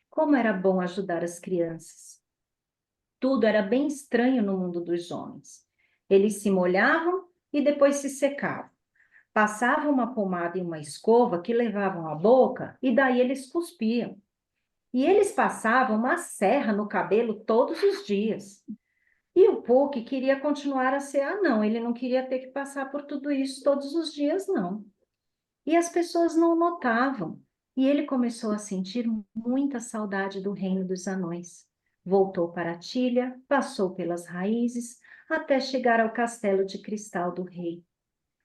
Como era bom ajudar as crianças! Tudo era bem estranho no mundo dos homens. Eles se molhavam e depois se secavam. Passavam uma pomada e uma escova que levavam à boca e daí eles cuspiam. E eles passavam uma serra no cabelo todos os dias. E o Puck queria continuar a ser anão, ele não queria ter que passar por tudo isso todos os dias, não. E as pessoas não notavam, e ele começou a sentir muita saudade do reino dos anões. Voltou para a tilha, passou pelas raízes, até chegar ao castelo de cristal do rei.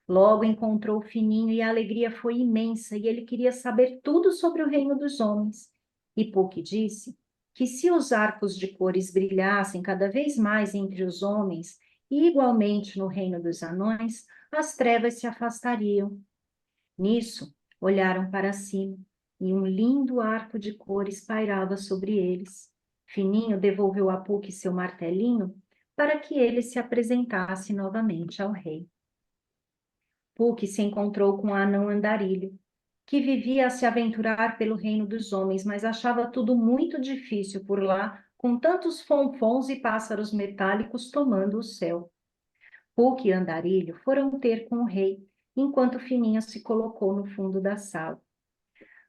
Logo encontrou o Fininho e a alegria foi imensa, e ele queria saber tudo sobre o reino dos homens. E Puck disse que se os arcos de cores brilhassem cada vez mais entre os homens, e igualmente no reino dos anões, as trevas se afastariam. Nisso, olharam para cima, e um lindo arco de cores pairava sobre eles. Fininho devolveu a Puck seu martelinho para que ele se apresentasse novamente ao rei. Puck se encontrou com o anão Andarilho, que vivia a se aventurar pelo reino dos homens, mas achava tudo muito difícil por lá, com tantos fonfons e pássaros metálicos tomando o céu. Puck e Andarilho foram ter com o rei, enquanto Fininho se colocou no fundo da sala.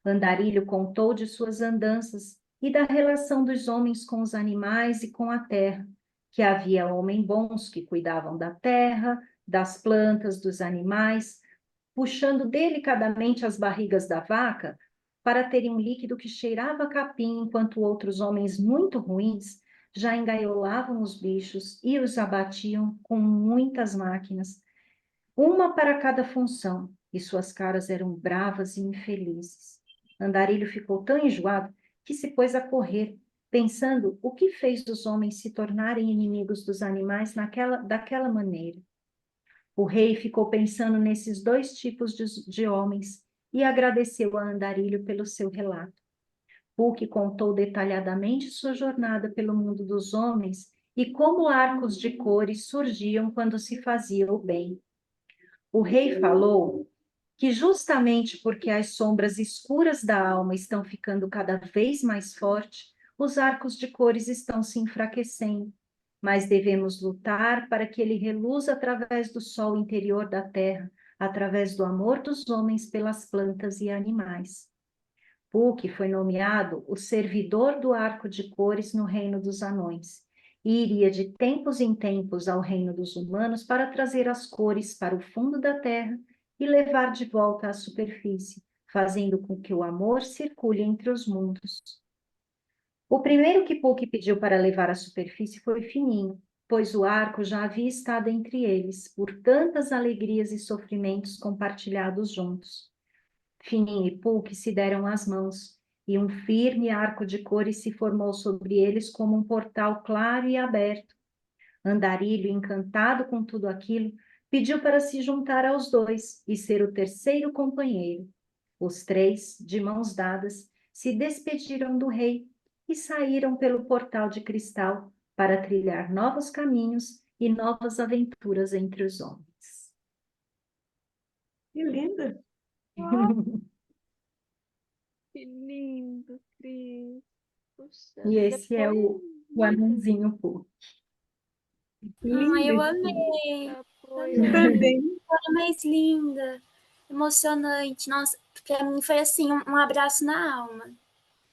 Andarilho contou de suas andanças e da relação dos homens com os animais e com a terra, que havia homens bons que cuidavam da terra, das plantas, dos animais, puxando delicadamente as barrigas da vaca para terem um líquido que cheirava a capim, enquanto outros homens muito ruins já engaiolavam os bichos e os abatiam com muitas máquinas, uma para cada função, e suas caras eram bravas e infelizes. Andarilho ficou tão enjoado que se pôs a correr, pensando o que fez os homens se tornarem inimigos dos animais daquela maneira. O rei ficou pensando nesses 2 tipos de homens e agradeceu a Andarilho pelo seu relato. Puck contou detalhadamente sua jornada pelo mundo dos homens e como arcos de cores surgiam quando se fazia o bem. O rei falou que justamente porque as sombras escuras da alma estão ficando cada vez mais fortes, os arcos de cores estão se enfraquecendo, mas devemos lutar para que ele reluza através do sol interior da terra, através do amor dos homens pelas plantas e animais. Puck foi nomeado o servidor do arco de cores no reino dos anões, e iria de tempos em tempos ao reino dos humanos para trazer as cores para o fundo da terra e levar de volta à superfície, fazendo com que o amor circule entre os mundos. O primeiro que Puck pediu para levar à superfície foi Fininho, pois o arco já havia estado entre eles, por tantas alegrias e sofrimentos compartilhados juntos. Fininho e Puck se deram as mãos, e um firme arco de cores se formou sobre eles como um portal claro e aberto. Andarilho, encantado com tudo aquilo, pediu para se juntar aos 2 e ser o terceiro companheiro. Os 3, de mãos dadas, se despediram do rei e saíram pelo portal de cristal para trilhar novos caminhos e novas aventuras entre os homens. Que linda. Que lindo, Cris. Puxa, E esse é depois o anãozinho Pooh. Ai, eu Linda. amei. pois. Também. Coisa mais linda. Emocionante. Nossa, pra mim foi assim, um abraço na alma.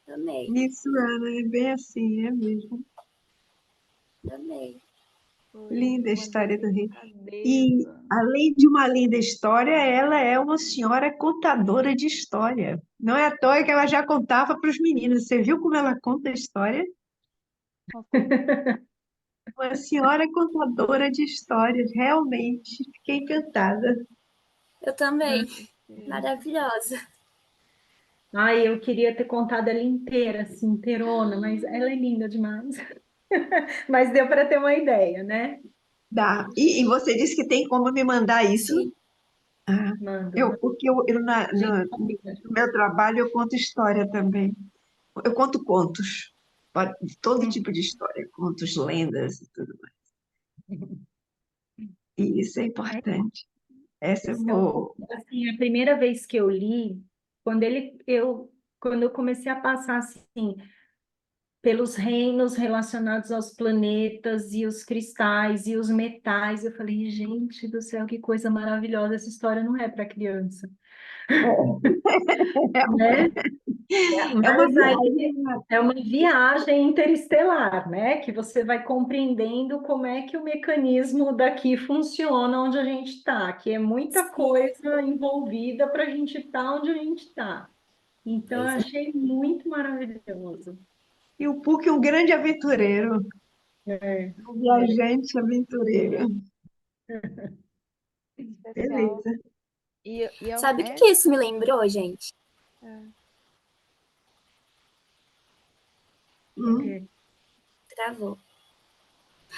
Amei, Isso, Ana, é bem assim, é mesmo. amei. Foi Linda a uma história do rei. E, delicadeza. além de uma linda história, ela é uma senhora contadora de história. Não é à toa que ela já contava para os meninos. Você viu como ela conta a história? Nossa, Uma senhora contadora de histórias, realmente. Fiquei encantada. Eu também. certeza. Maravilhosa. Ai, eu queria ter contado ela inteira, assim, inteirona, mas ela é linda demais. Mas deu para ter uma ideia, né? Dá. E você disse que tem como me mandar isso? Sim. Ah, Mando, porque gente, no meu trabalho eu conto história também. Eu conto contos, todo tipo de história, contos, lendas e tudo mais. E isso é importante. Essa eu eu, vou. assim, a primeira vez que eu li, quando eu comecei a passar assim pelos reinos relacionados aos planetas e os cristais e os metais, eu falei, gente do céu, que coisa maravilhosa! Essa história não é para criança, né? É uma Mas aí viagem, né? é uma viagem interestelar, né? Que você vai compreendendo como é que o mecanismo daqui funciona onde a gente está, que é muita coisa envolvida para a gente estar onde a gente está. Então, eu Pois é. achei muito maravilhoso. E o Puck, um grande aventureiro, É, um viajante aventureiro. Especial. Beleza. E é o Sabe o que isso me lembrou, gente? o Hum. quê? Travou.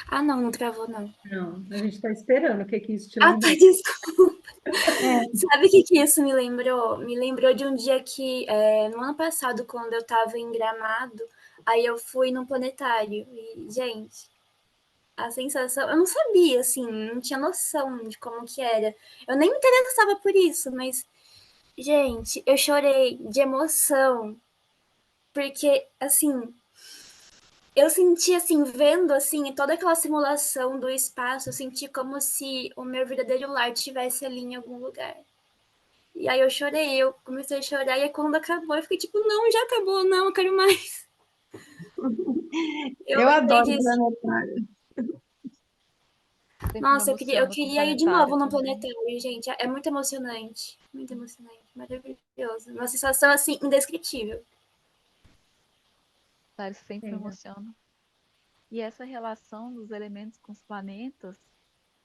Ah, não, não travou, não. Não, a gente está esperando o que que isso te Ah, tá, lembrou. desculpa. É. Sabe o que isso me lembrou? Me lembrou de um dia que, no ano passado, quando eu tava em Gramado, aí eu fui num planetário. E, gente, a sensação... Eu não sabia, assim, não tinha noção de como que era. Eu nem me interessava por isso, mas, gente, eu chorei de emoção. Porque, assim, eu senti, assim, vendo, assim, toda aquela simulação do espaço, eu senti como se o meu verdadeiro lar estivesse ali em algum lugar. E aí eu chorei, eu comecei a chorar, e aí quando acabou, eu fiquei tipo, não, já acabou, não, eu quero mais. Eu Eu lembrei adoro disso. planetário. sempre me Nossa, eu emociono com queria ir de novo planetário no também. planetário, gente. É muito emocionante, maravilhoso. Uma sensação, assim, indescritível. Planetário sempre me É. emociona. E essa relação dos elementos com os planetas,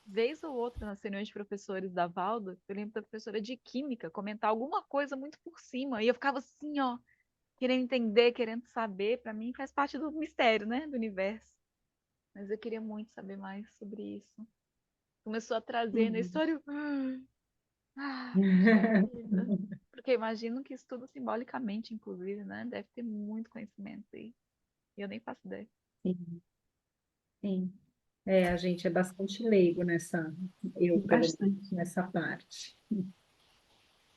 vez ou outra nas reuniões de professores da Valda, eu lembro da professora de química comentar alguma coisa muito por cima, e eu ficava assim, ó, querendo entender, querendo saber. Para mim faz parte do mistério, né, do universo. Mas eu queria muito saber mais sobre isso. Começou a trazer na Uhum. história. Puxa vida. Porque eu imagino que estuda simbolicamente, inclusive, né? Deve ter muito conhecimento aí. E eu nem faço ideia. Sim, sim. É, a gente é bastante leigo nessa, eu pelo menos, Bastante. nessa parte,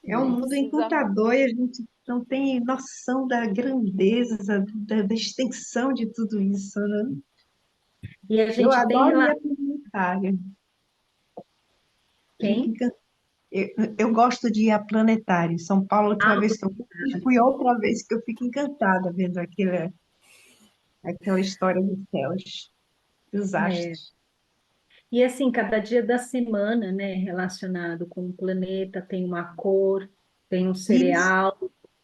É um né? mundo Precisamos. encantador e a gente não tem noção da grandeza, da extensão de tudo isso, né? E a Eu gente tem adoro ir a planetário. Fico quem? encan- eu gosto de ir a planetário. Em São Paulo, a última Ah, vez que eu fui, e fui outra vez que eu fico encantada vendo aquela história dos céus, dos é. astros. E assim, cada dia da semana, né, relacionado com o planeta, tem uma cor, tem um Isso. cereal,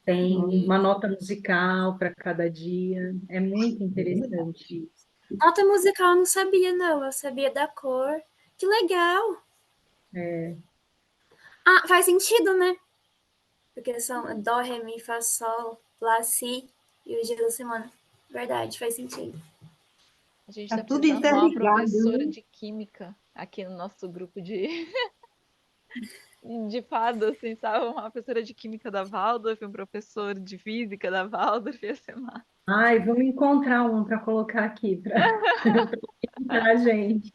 tem Hum. uma nota musical para cada dia. É muito interessante isso. Nota musical eu não sabia, não. Eu sabia da cor. Que legal. É, Ah, faz sentido, né? Porque são dó, ré, mi, fá, sol, lá, si e os dias da semana. Verdade, faz sentido. A gente Tá está tudo precisando arrumar uma interligado, professora né? de química aqui no nosso grupo de fada, assim, sabe? Uma professora de química da Waldorf, um professor de física da Waldorf, ia ser massa. Ai, vamos encontrar um para colocar aqui para a gente.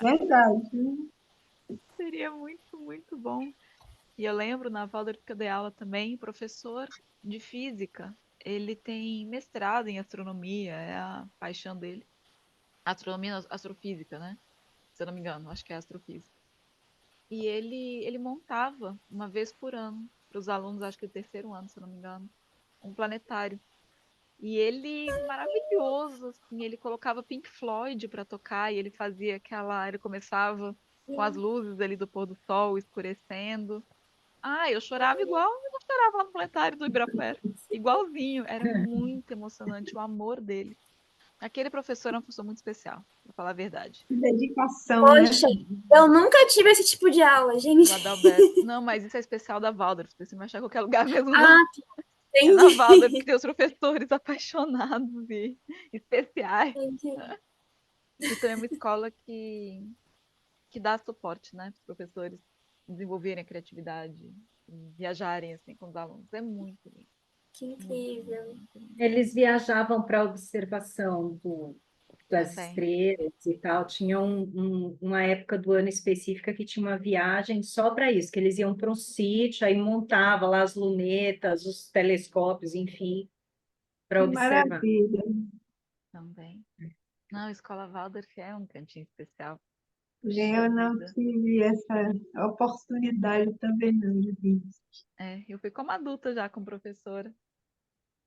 Verdade. Seria muito, muito bom. E eu lembro, na Waldorf que eu dei aula também, o professor de física, ele tem mestrado em astronomia, é a paixão dele. Astronomia, não, astrofísica, né? Se eu não me engano, acho que é astrofísica. E ele montava uma vez por ano, para os alunos, acho que do terceiro ano, se eu não me engano, um planetário. E ele, maravilhoso, assim, ele colocava Pink Floyd para tocar e ele fazia aquela. Ele começava com as luzes ali do pôr do sol escurecendo. Ah, eu chorava igual eu chorava lá no planetário do Ibirapuera. Igualzinho. Era muito emocionante o amor dele. Aquele professor é uma pessoa muito especial, pra falar a verdade. Dedicação, né? Poxa, eu nunca tive esse tipo de aula, O gente. Adalberto. Não, mas isso é especial da Waldorf. Você não vai achar em qualquer lugar mesmo, não. Ah, É na Waldorf entendi. que tem os professores apaixonados e especiais. Entendi. E também é uma escola que dá suporte, né, para os professores desenvolverem a criatividade, viajarem assim com os alunos. É muito lindo, Que muito, incrível. muito lindo. Eles viajavam para observação das Também. estrelas e tal. Tinha uma época do ano específica que tinha uma viagem só para isso, que eles iam para um sítio, aí montava lá as lunetas, os telescópios, enfim, para Que observar. maravilha. Também. Não, a Escola Waldorf é um cantinho especial. Eu Puxa não vida. tive essa oportunidade também, não, de vir. É, eu fui como adulta já, como professora.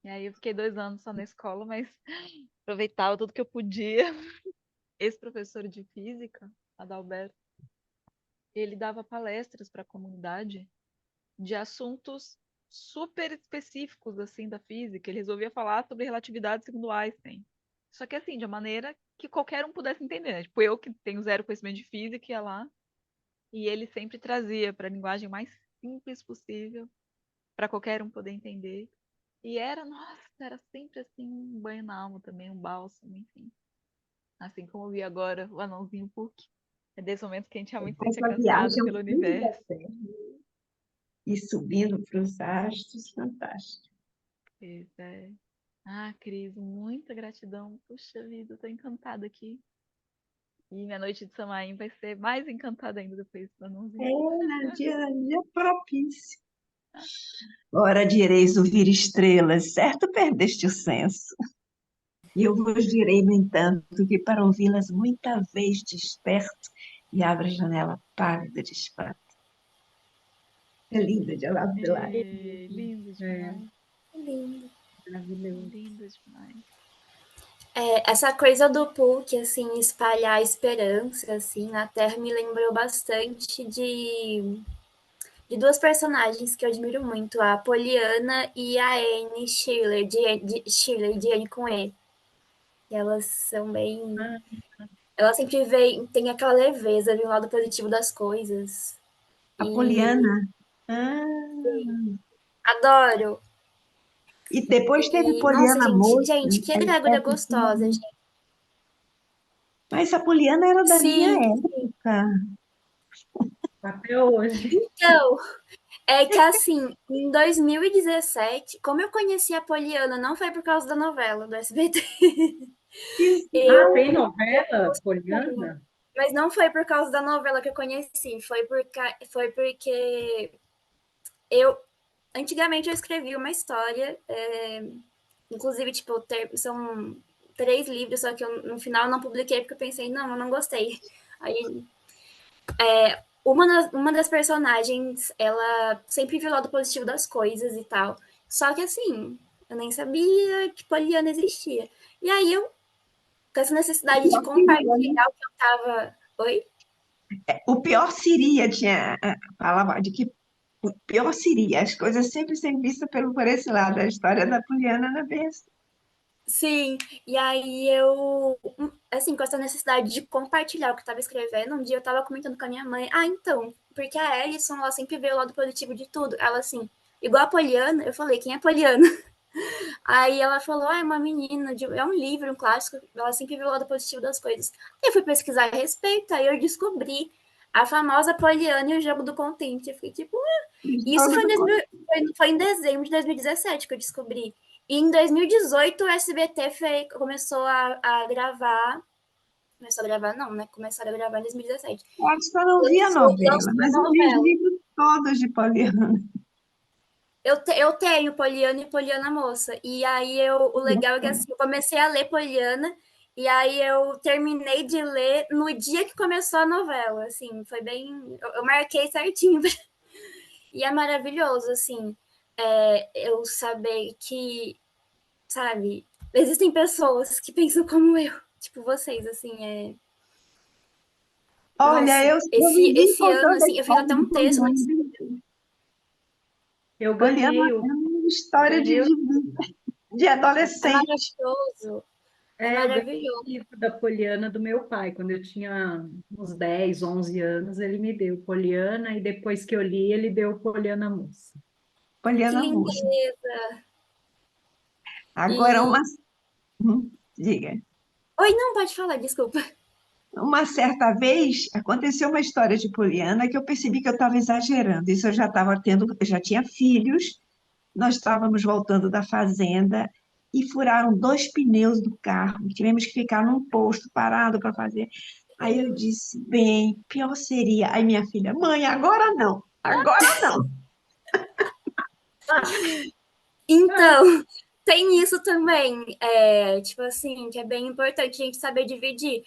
E aí eu fiquei 2 anos só na escola, mas aproveitava tudo que eu podia. Esse professor de física, Adalberto, ele dava palestras para a comunidade de assuntos super específicos assim da física. Ele resolvia falar sobre relatividade segundo Einstein. Só que assim, de uma maneira que qualquer um pudesse entender, né? Tipo, eu que tenho zero conhecimento de física ia lá e ele sempre trazia para a linguagem mais simples possível para qualquer um poder entender. E era, nossa, era sempre assim um banho na alma também, um bálsamo, enfim. Assim como eu vi agora o anãozinho Puck. É desse momento que a gente realmente se sentia Essa cansado viagem ao pelo fundo da universo. Terra e subindo para os astros, fantástico. Pois é. Ah, Cris, muita gratidão. Puxa vida, eu tô encantada aqui. E minha noite de Samaim vai ser mais encantada ainda depois do É, anãozinho. né, dia propício. Ora direis ouvir estrelas, certo perdeste o senso. E eu vos direi, no entanto, que para ouvi-las muita vez desperto e abro a janela pálida de espanto. É lindo de lá de lá. Lindo É, demais. Lindo. maravilhoso. Lindo demais. Essa coisa do Puck, assim, espalhar a esperança, assim, na Terra me lembrou bastante de duas personagens que eu admiro muito, a Poliana e a Anne Shirley, Shirley, de Anne com E. E elas são bem... Ah, Elas sempre tem aquela leveza, viu, o lado positivo das coisas. A E Poliana. Ah, adoro. e depois teve E, nossa, Poliana gente, Moça. gente, que egrégora gostosa, gente. Mas a Poliana era da minha Sim, época. até hoje. então, é que assim, em 2017, como eu conheci a Poliana, não foi por causa da novela do SBT. Ah, Eu, tem novela, Poliana? mas não foi por causa da novela que eu conheci, foi porque eu antigamente eu escrevi uma história, inclusive tipo são 3 livros, só que eu, no final não publiquei porque eu pensei, não, eu não gostei. Aí uma das personagens, ela sempre viu o lado positivo das coisas e tal. Só que assim, eu nem sabia que Poliana existia. E aí eu, com essa necessidade de Pior seria, né? compartilhar o que eu tava. Oi? O pior seria, tinha falava de que o pior seria, as coisas sempre sendo vistas por esse lado. A história da Poliana era bem assim. Sim, e aí eu, assim, com essa necessidade de compartilhar o que eu estava escrevendo, um dia eu estava comentando com a minha mãe, então, porque a Alison, ela sempre vê o lado positivo de tudo. Ela, assim, igual a Poliana, eu falei, quem é Poliana? Aí ela falou, é uma menina, é um livro, um clássico, ela sempre vê o lado positivo das coisas. Aí eu fui pesquisar a respeito, aí eu descobri a famosa Poliana e o Jogo do Contente. Eu fiquei tipo, isso foi em dezembro de 2017 que eu descobri. E em 2018 o SBT começou a gravar. Começou a gravar, não, né? Começaram a gravar em 2017. Eu acho que eu não vi a Lançou novela, a mas eu li os novela. livros todos de Poliana. Eu tenho Poliana e Poliana Moça. E aí o legal é que assim, eu comecei a ler Poliana e aí eu terminei de ler no dia que começou a novela. Assim, foi bem. Eu marquei certinho. E é maravilhoso, assim, eu saber que, sabe, existem pessoas que pensam como eu, tipo vocês, assim, Olha, Nossa, eu vivi esse ano, contando a assim, eu fiz história até de um texto, Poliana. mas Eu Poliana ganhei é uma história ganhei de é adolescente. maravilhoso, é eu ganhei maravilhoso. o livro da Poliana do meu pai. Quando eu tinha uns 10, 11 anos, ele me deu Poliana, e depois que eu li, ele deu Poliana Moça. Que Poliana Moça. lindeza. Agora, E... diga. Oi, não, pode falar, desculpa. Uma certa vez aconteceu uma história de Poliana que eu percebi que eu estava exagerando. Isso eu já estava tendo, eu já tinha filhos, nós estávamos voltando da fazenda e furaram 2 pneus do carro. Tivemos que ficar num posto parado para fazer. Aí eu disse, bem, pior seria. Aí minha filha, mãe, agora não, agora não. Então, tem isso também, tipo assim, que é bem importante a gente saber dividir,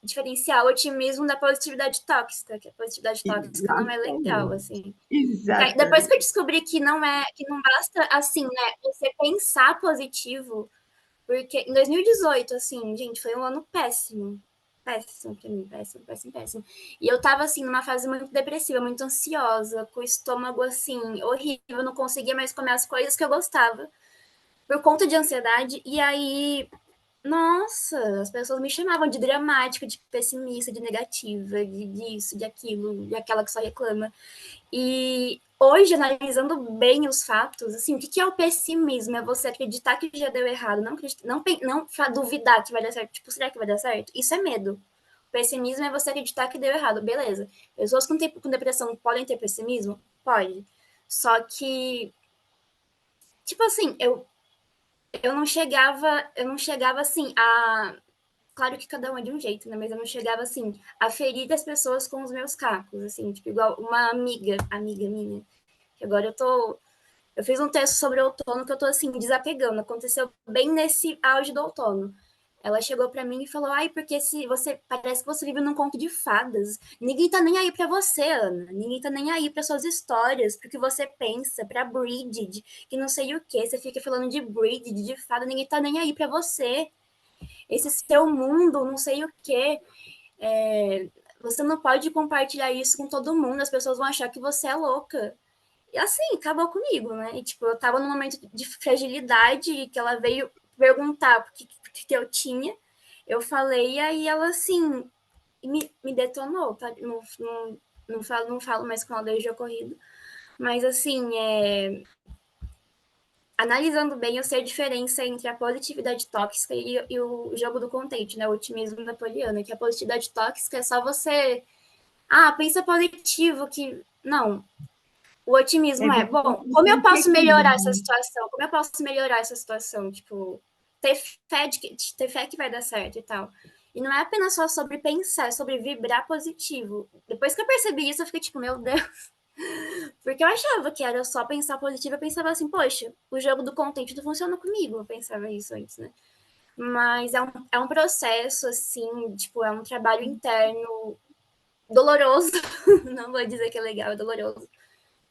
diferenciar o otimismo da positividade tóxica, que a positividade tóxica não é legal, Exatamente, assim. Depois que eu exatamente. descobri que não basta, assim, né, você pensar positivo, porque em 2018, assim, gente, foi um ano péssimo. Péssimo pra mim, péssimo, péssimo, péssimo. E eu tava, assim, numa fase muito depressiva, muito ansiosa, com o estômago, assim, horrível, eu não conseguia mais comer as coisas que eu gostava, por conta de ansiedade. E aí, nossa, as pessoas me chamavam de dramática, de pessimista, de negativa, de disso, de aquilo, de aquela que só reclama. E hoje, analisando bem os fatos, assim, o que é o pessimismo? É você acreditar que já deu errado, não duvidar que vai dar certo. Tipo, será que vai dar certo? Isso é medo. O pessimismo é você acreditar que deu errado. Beleza. Pessoas com depressão podem ter pessimismo? Pode. Só que, tipo assim, eu não chegava assim a. Claro que cada um é de um jeito, né? Mas eu não chegava assim a ferir as pessoas com os meus cacos, assim, tipo, igual uma amiga minha, que agora eu fiz um texto sobre o outono que eu tô assim desapegando. Aconteceu bem nesse auge do outono. Ela chegou para mim e falou: "Ai, porque se você parece que você vive num conto de fadas. Ninguém tá nem aí para você, Ana. Ninguém tá nem aí para suas histórias, pro que você pensa, para Bridget, que não sei o que. Você fica falando de Bridget, de fada, ninguém tá nem aí para você. Esse seu mundo, não sei o que. Você não pode compartilhar isso com todo mundo. As pessoas vão achar que você é louca." E assim, acabou comigo, né? E, tipo, eu tava num momento de fragilidade que ela veio perguntar o que eu tinha. Eu falei, e aí ela, assim, me detonou, tá? Não falo mais com ela desde o ocorrido. Mas, assim, analisando bem, eu sei a diferença entre a positividade tóxica e o jogo do contente, né? O otimismo napoleano, que a positividade tóxica é só você... Ah, pensa positivo, que... Não, o otimismo É é, você bom, como eu se posso melhorar essa equilibrar. situação? Como eu posso melhorar essa situação? Tipo, ter fé que vai dar certo e tal. E não é apenas só sobre pensar, é sobre vibrar positivo. Depois que eu percebi isso, eu fiquei tipo, meu Deus. Porque eu achava que era só pensar positivo, eu pensava assim, poxa, o jogo do contente não funciona comigo. Eu pensava isso antes, né? Mas é um processo, assim, tipo, é um trabalho interno doloroso. Não vou dizer que é legal, é doloroso.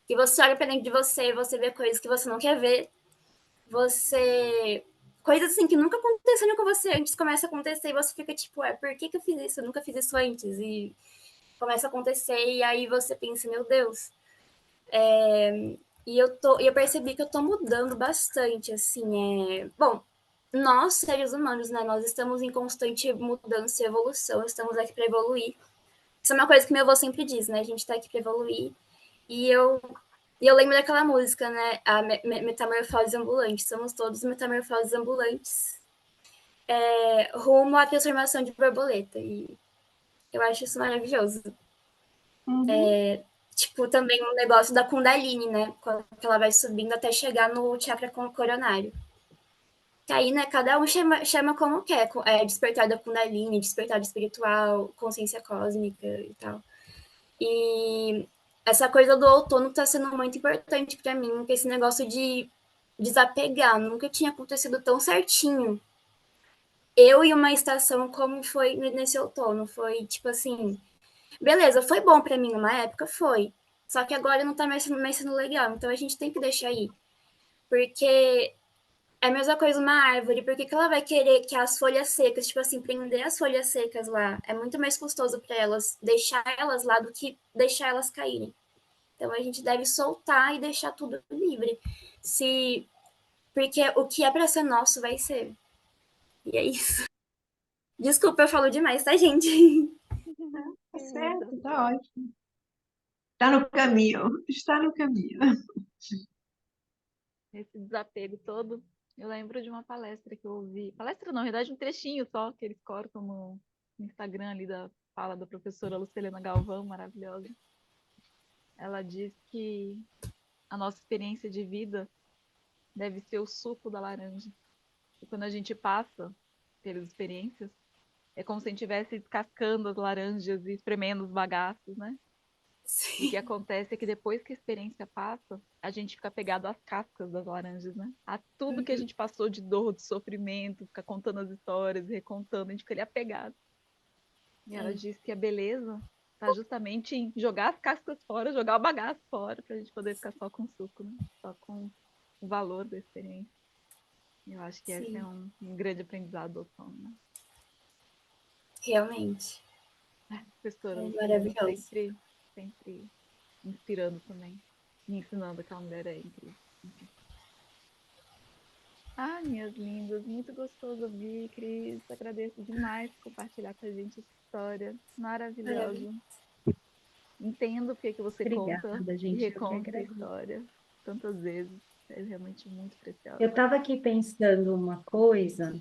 Que você olha para dentro de você, você vê coisas que você não quer ver, você. Coisas assim que nunca aconteceram com você antes começa a acontecer e você fica tipo, por que eu fiz isso? Eu nunca fiz isso antes. E começa a acontecer, e aí você pensa, meu Deus. E eu percebi que eu tô mudando bastante, assim, Bom, nós, seres humanos, né, nós estamos em constante mudança e evolução, estamos aqui para evoluir. Isso é uma coisa que meu avô sempre diz, né, a gente tá aqui para evoluir. E eu lembro daquela música, né, a Metamorfose Ambulante, somos todos metamorfoses ambulantes, rumo à transformação de borboleta, e eu acho isso maravilhoso. Uhum. Tipo, também um negócio da Kundalini, né? Quando ela vai subindo até chegar no chakra coronário. Que aí, né, cada um chama como quer. Despertar da Kundalini, despertar do espiritual, consciência cósmica e tal. E essa coisa do outono tá sendo muito importante para mim, porque esse negócio de desapegar nunca tinha acontecido tão certinho. Eu e uma estação como foi nesse outono. Foi tipo assim, beleza, foi bom para mim numa época, foi. Só que agora não tá mais sendo legal, então a gente tem que deixar aí. Porque é a mesma coisa uma árvore, por que ela vai querer que as folhas secas, tipo assim, prender as folhas secas lá? É muito mais custoso para elas deixar elas lá do que deixar elas caírem. Então a gente deve soltar e deixar tudo livre. Se Porque o que é para ser nosso vai ser. E é isso. Desculpa, eu falo demais, tá, gente? Tá Querida, certo, tá ótimo. Está no caminho, está no caminho. esse desapego todo. Eu lembro de uma palestra que eu ouvi. Palestra não, na verdade, um trechinho só que eles cortam no Instagram ali da fala da professora Lucilena Galvão, maravilhosa. Ela diz que a nossa experiência de vida deve ser o suco da laranja. E quando a gente passa pelas experiências, é como se a gente estivesse descascando as laranjas e espremendo os bagaços, né? E o que Sim. acontece é que depois que a experiência passa, a gente fica pegado às cascas das laranjas, né? A tudo que a gente passou de dor, de sofrimento, fica contando as histórias, recontando, a gente fica ali apegado. E ela diz que a beleza está justamente em jogar as cascas fora, jogar o bagaço fora, para a gente poder ficar só com o suco, né? Só com o valor da experiência. Eu acho que esse é Sim, um grande aprendizado do outono, né? realmente. Professora É Lucilene maravilhoso. sempre inspirando também, me ensinando aquela mulher é incrível. Enfim. Ah, minhas lindas, muito gostoso ouvir, Cris. Agradeço demais por compartilhar com a gente essa história Maravilhoso. maravilhosa. Entendo porque que você conta Obrigada, e gente. Eu que reconta a agradeço. história tantas vezes. É realmente muito Eu preciosa. estava aqui pensando uma coisa,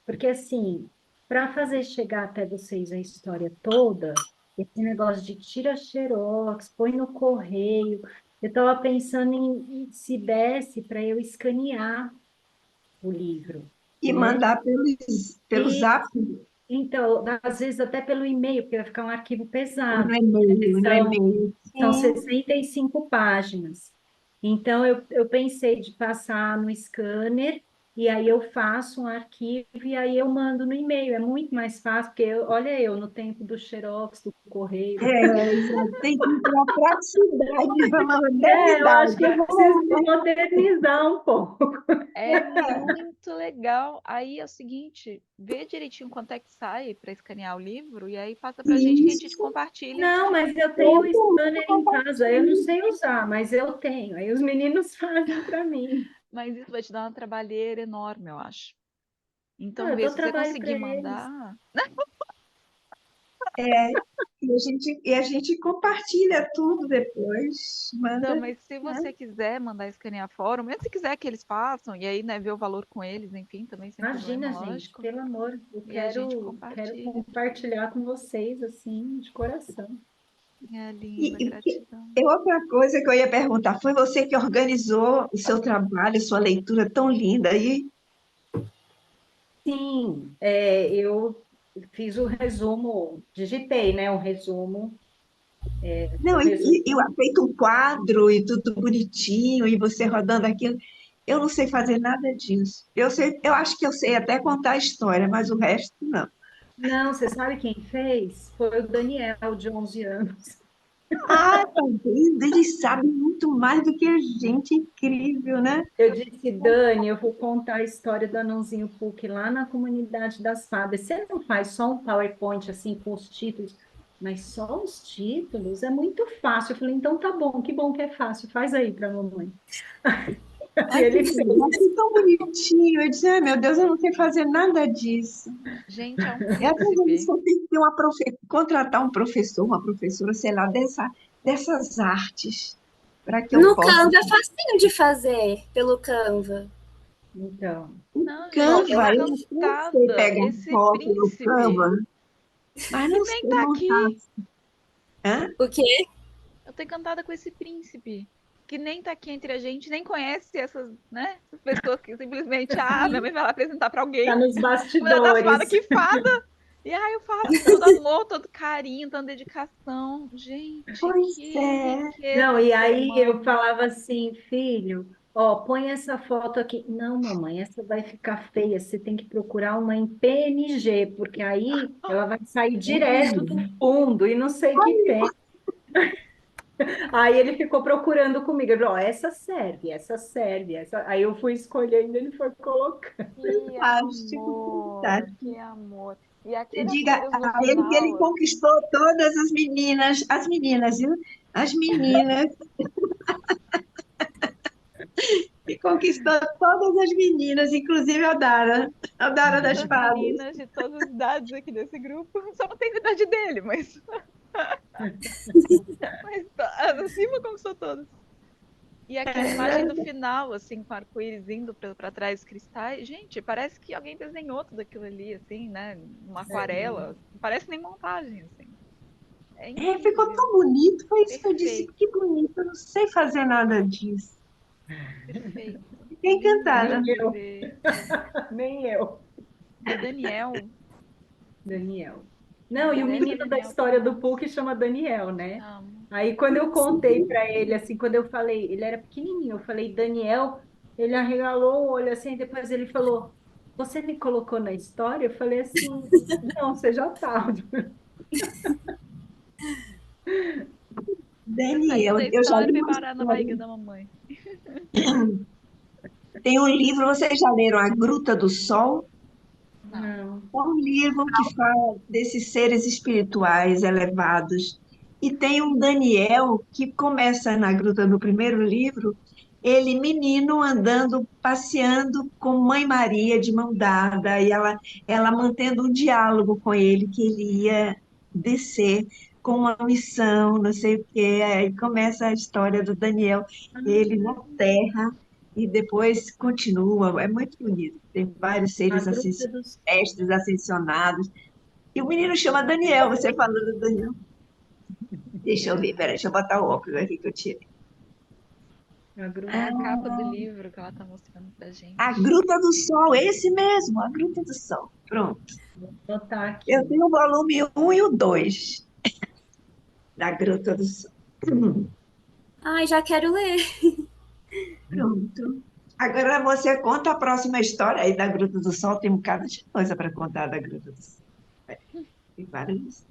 porque assim, para fazer chegar até vocês a história toda, esse negócio de tira xerox, põe no correio, eu estava pensando se desse para eu escanear o livro, E né? mandar pelo E Zap, então, às vezes até pelo e-mail, porque vai ficar um arquivo ou no pesado, né? e-mail, no São e-mail. São Sim, 65 páginas. Então, eu pensei de passar no scanner, e aí eu faço um arquivo, e aí eu mando no e-mail. É muito mais fácil, porque olha eu, no tempo do Xerox, do correio. exato. Tem que ter a praticidade, a Eu acho que modernidade. eu preciso me modernizar um pouco. É muito legal. Aí é o seguinte, vê direitinho quanto é que sai para escanear o livro e aí passa pra gente que a gente te Isso, compartilha. Não, mas eu tenho o tudo, scanner em casa. Eu não sei usar, mas eu tenho. Aí os meninos fazem para mim. Mas isso vai te dar uma trabalheira enorme, eu acho. Então, Eu vê dou se você trabalho para conseguir eles. mandar. e a gente compartilha tudo depois, Não, manda, mas se né? você quiser mandar escanear fora, mesmo se quiser que eles façam, e aí, né, ver o valor com eles, enfim, também sem problema, Imagina, gente, lógico. pelo amor, eu E a gente quero compartilha. compartilhar com vocês, assim, de coração. É E, linda, e, gratidão. e outra coisa que eu ia perguntar, foi você que organizou o seu trabalho, sua leitura tão linda aí? Sim, eu fiz o resumo, digitei, né, Não, o e resumo. feito um quadro e tudo bonitinho, e você rodando aquilo. Eu não sei fazer nada disso. Eu acho que eu sei até contar a história, mas o resto não. Não, você sabe quem fez? Foi o Daniel, de 11 anos. Ah, tá vendo? Ele sabe muito mais do que a gente, incrível, né? Eu disse, Dani, eu vou contar a história do Anãozinho Puck lá na comunidade das fadas. Você não faz só um PowerPoint assim com os títulos, mas só os títulos é muito fácil. Eu falei, então tá bom que é fácil, faz aí para a mamãe. E Ai, que ele pena, fez. assim, tão bonitinho. Eu disse, ai, meu Deus, eu não sei fazer nada disso. Gente, é um E às vezes príncipe. você tem que ter contratar um professor, uma professora, sei lá, dessas artes, para que eu No possa. Canva é facinho de fazer pelo Canva. Então, Não, gente, bom, eu tô eu Canva, eu acho, não sei encantada. pegar Esse foto no príncipe Canva, mas que não nem sei tá montar. aqui. Hã? O quê? Eu tô encantada com esse príncipe, que nem tá aqui entre a gente, nem conhece essas, né? Essas pessoas que simplesmente, minha mãe vai lá apresentar pra Tá alguém. nos Mulher das fadas, bastidores. que fada! E aí eu faço todo amor, todo carinho, tanta dedicação. Gente, Pois que é. riqueza Não, de e ser aí eu humano. falava assim, filho, ó, põe essa foto aqui. Não, mamãe, essa vai ficar feia. Você tem que procurar uma em PNG, porque aí ela vai sair direto do fundo e não sei o que tem. Aí ele ficou procurando comigo. Ele falou, ó, essa serve, essa serve, essa. Aí eu fui escolhendo, ele foi colocando. Que Fantástico, amor, que fantástico. amor. E Você aquele diga arco-íris no a ele que ele final, conquistou todas as meninas, viu? As meninas, e conquistou todas as meninas, inclusive a Dara das todas as Fadas. meninas de todas as idades aqui desse grupo, só não tem a idade dele, mas acima conquistou todas. E aquela imagem do final, assim, com o arco-íris indo para trás dos cristais, gente, parece que alguém desenhou tudo aquilo ali, assim, né? Uma aquarela. Não parece nem montagem, assim. É É, ficou incrível, tão bonito, foi isso que eu disse, perfeito, que bonito, eu não sei fazer nada disso. perfeito. Fiquei Lindo encantada. Nem de eu, ver. nem eu. E o Daniel, Daniel. Não, e o esse menino da Daniel que eu história do mais PUC chama Daniel, né? amo. Aí quando eu contei para ele, assim, quando eu falei, ele era pequenininho, eu falei Daniel, ele arregalou o olho assim, depois ele falou, você me colocou na história? Eu falei assim, não, você já estava. Você saiu Daniel, da eu já história li e veio uma parar na barriga história. da mamãe. Tem um livro, vocês já leram A Gruta do Sol? Não. Não. É um livro que fala desses seres espirituais elevados. E tem um Daniel que começa na gruta no primeiro livro, ele menino andando, passeando com Mãe Maria de mão dada, e ela mantendo um diálogo com ele, que ele ia descer com uma missão, não sei o quê. Aí começa a história do Daniel, ele na Terra, e depois continua. É muito bonito. Tem vários A seres assim Gruta dos... mestres ascensionados. E o menino chama Daniel, você falando Daniel. Deixa eu ver, peraí, deixa eu botar o óculos aqui que eu tirei. A É a Gruta capa dos... do livro que ela tá mostrando pra A gente. Gruta do Sol, esse mesmo, a Gruta do Sol. Pronto. Vou botar Eu aqui. tenho o volume um e o 2 da Gruta do Sol. Ai, já quero ler. Pronto. Agora você conta a próxima história aí da Gruta do Sol. Tem um bocado de coisa para contar da Gruta do Sol. Tem vários.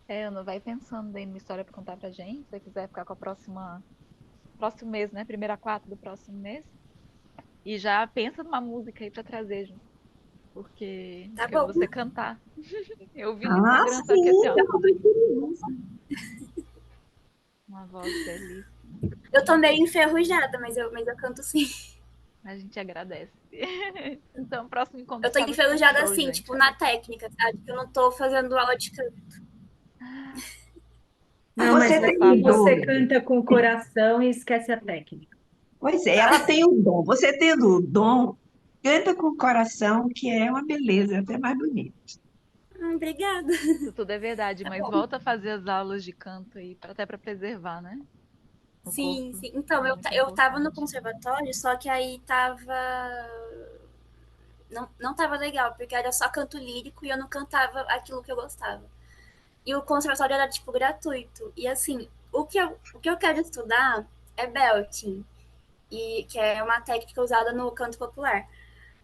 Ana, vai pensando aí numa história pra contar pra gente. Se você quiser ficar com a próximo mês, né? Primeira quarta do próximo mês. E já pensa numa música aí pra trazer, junto, porque Tá quero bom. você cantar. Eu vi no Ah, Instagram, só que assim, sim, ó, eu tô curiosa. uma voz belíssima. Eu tô meio enferrujada, mas eu canto sim. A gente agradece. Então, próximo encontro Eu tô sábado tem enferrujada show, assim, gente. tipo, Olha na aqui. técnica, sabe? Eu não tô fazendo aula de canto. Ah, Não, mas você No tem aqui o sábado. você dom. canta com o coração e esquece a técnica. Pois é, ela tem o dom. Você tendo o dom, canta com o coração, que é uma beleza, é até mais bonito. Obrigada. Isso tudo é verdade, Tá mas bom. volta a fazer as aulas de canto aí, até pra preservar, né? O Sim, corpo sim. Então, é eu, muito eu tava no importante. conservatório, só que aí tava. Não tava legal, porque era só canto lírico e eu não cantava aquilo que eu gostava. E o conservatório era, tipo, gratuito. E assim, o que eu quero estudar é belting, que é uma técnica usada no canto popular.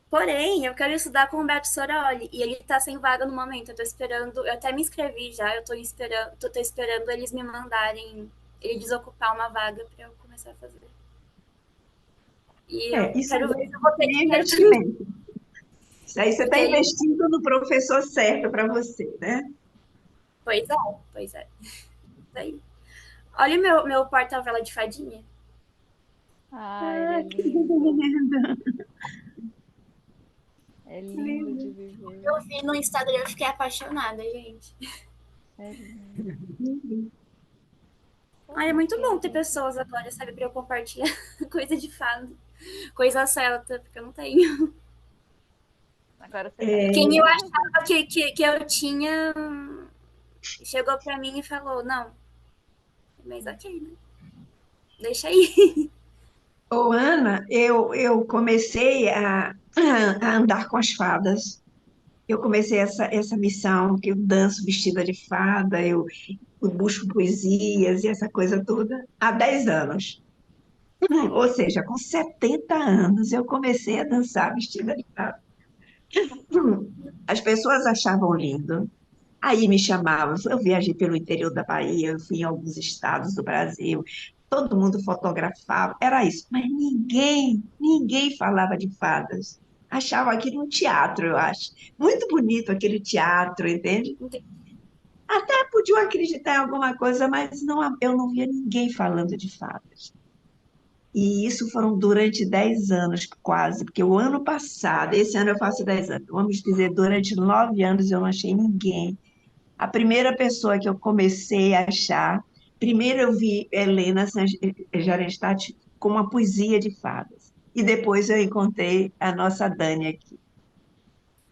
Porém, eu quero estudar com o Beto Soroli e ele tá sem vaga no momento. Eu tô esperando, eu até me inscrevi já, eu tô esperando eles me mandarem, ele desocupar uma vaga para eu começar a fazer. E eu É, isso quero ver aí se eu vou ter é dinheiro, investimento. Isso aí você está porque ele, investindo no professor certo para você, né? pois é, pois é. Isso aí. Olha o meu porta-vela de fadinha. Ah, ele Ah, é que lindo. lindo, É que lindo de lindo. viver. Eu vi no Instagram, eu fiquei apaixonada, gente. É lindo. Ai, é Como muito que é, bom ter gente? pessoas agora, sabe, para eu compartilhar coisa de fado, coisa celta, porque eu não tenho. Agora você tem. É, Quem eu achava que eu tinha, chegou pra mim e falou, não, mas ok, né? Deixa aí. Ô, Ana, eu comecei a andar com as fadas. Eu comecei essa missão que eu danço vestida de fada, eu busco poesias e essa coisa toda há 10 anos. Ou seja, com 70 anos eu comecei a dançar vestida de fada. As pessoas achavam lindo. Aí me chamavam, eu viajei pelo interior da Bahia, eu fui em alguns estados do Brasil, todo mundo fotografava, era isso. Mas ninguém falava de fadas. Achava aquilo um teatro, eu acho. Muito bonito aquele teatro, entende? Até podiam acreditar em alguma coisa, mas não, eu não via ninguém falando de fadas. E isso foram durante 10 anos, quase, porque o ano passado, esse ano eu faço 10 anos, vamos dizer, durante 9 anos eu não achei ninguém. A primeira pessoa que eu comecei a achar, primeiro eu vi Helena Jarenstadt com uma poesia de fadas. E depois eu encontrei a nossa Dani aqui.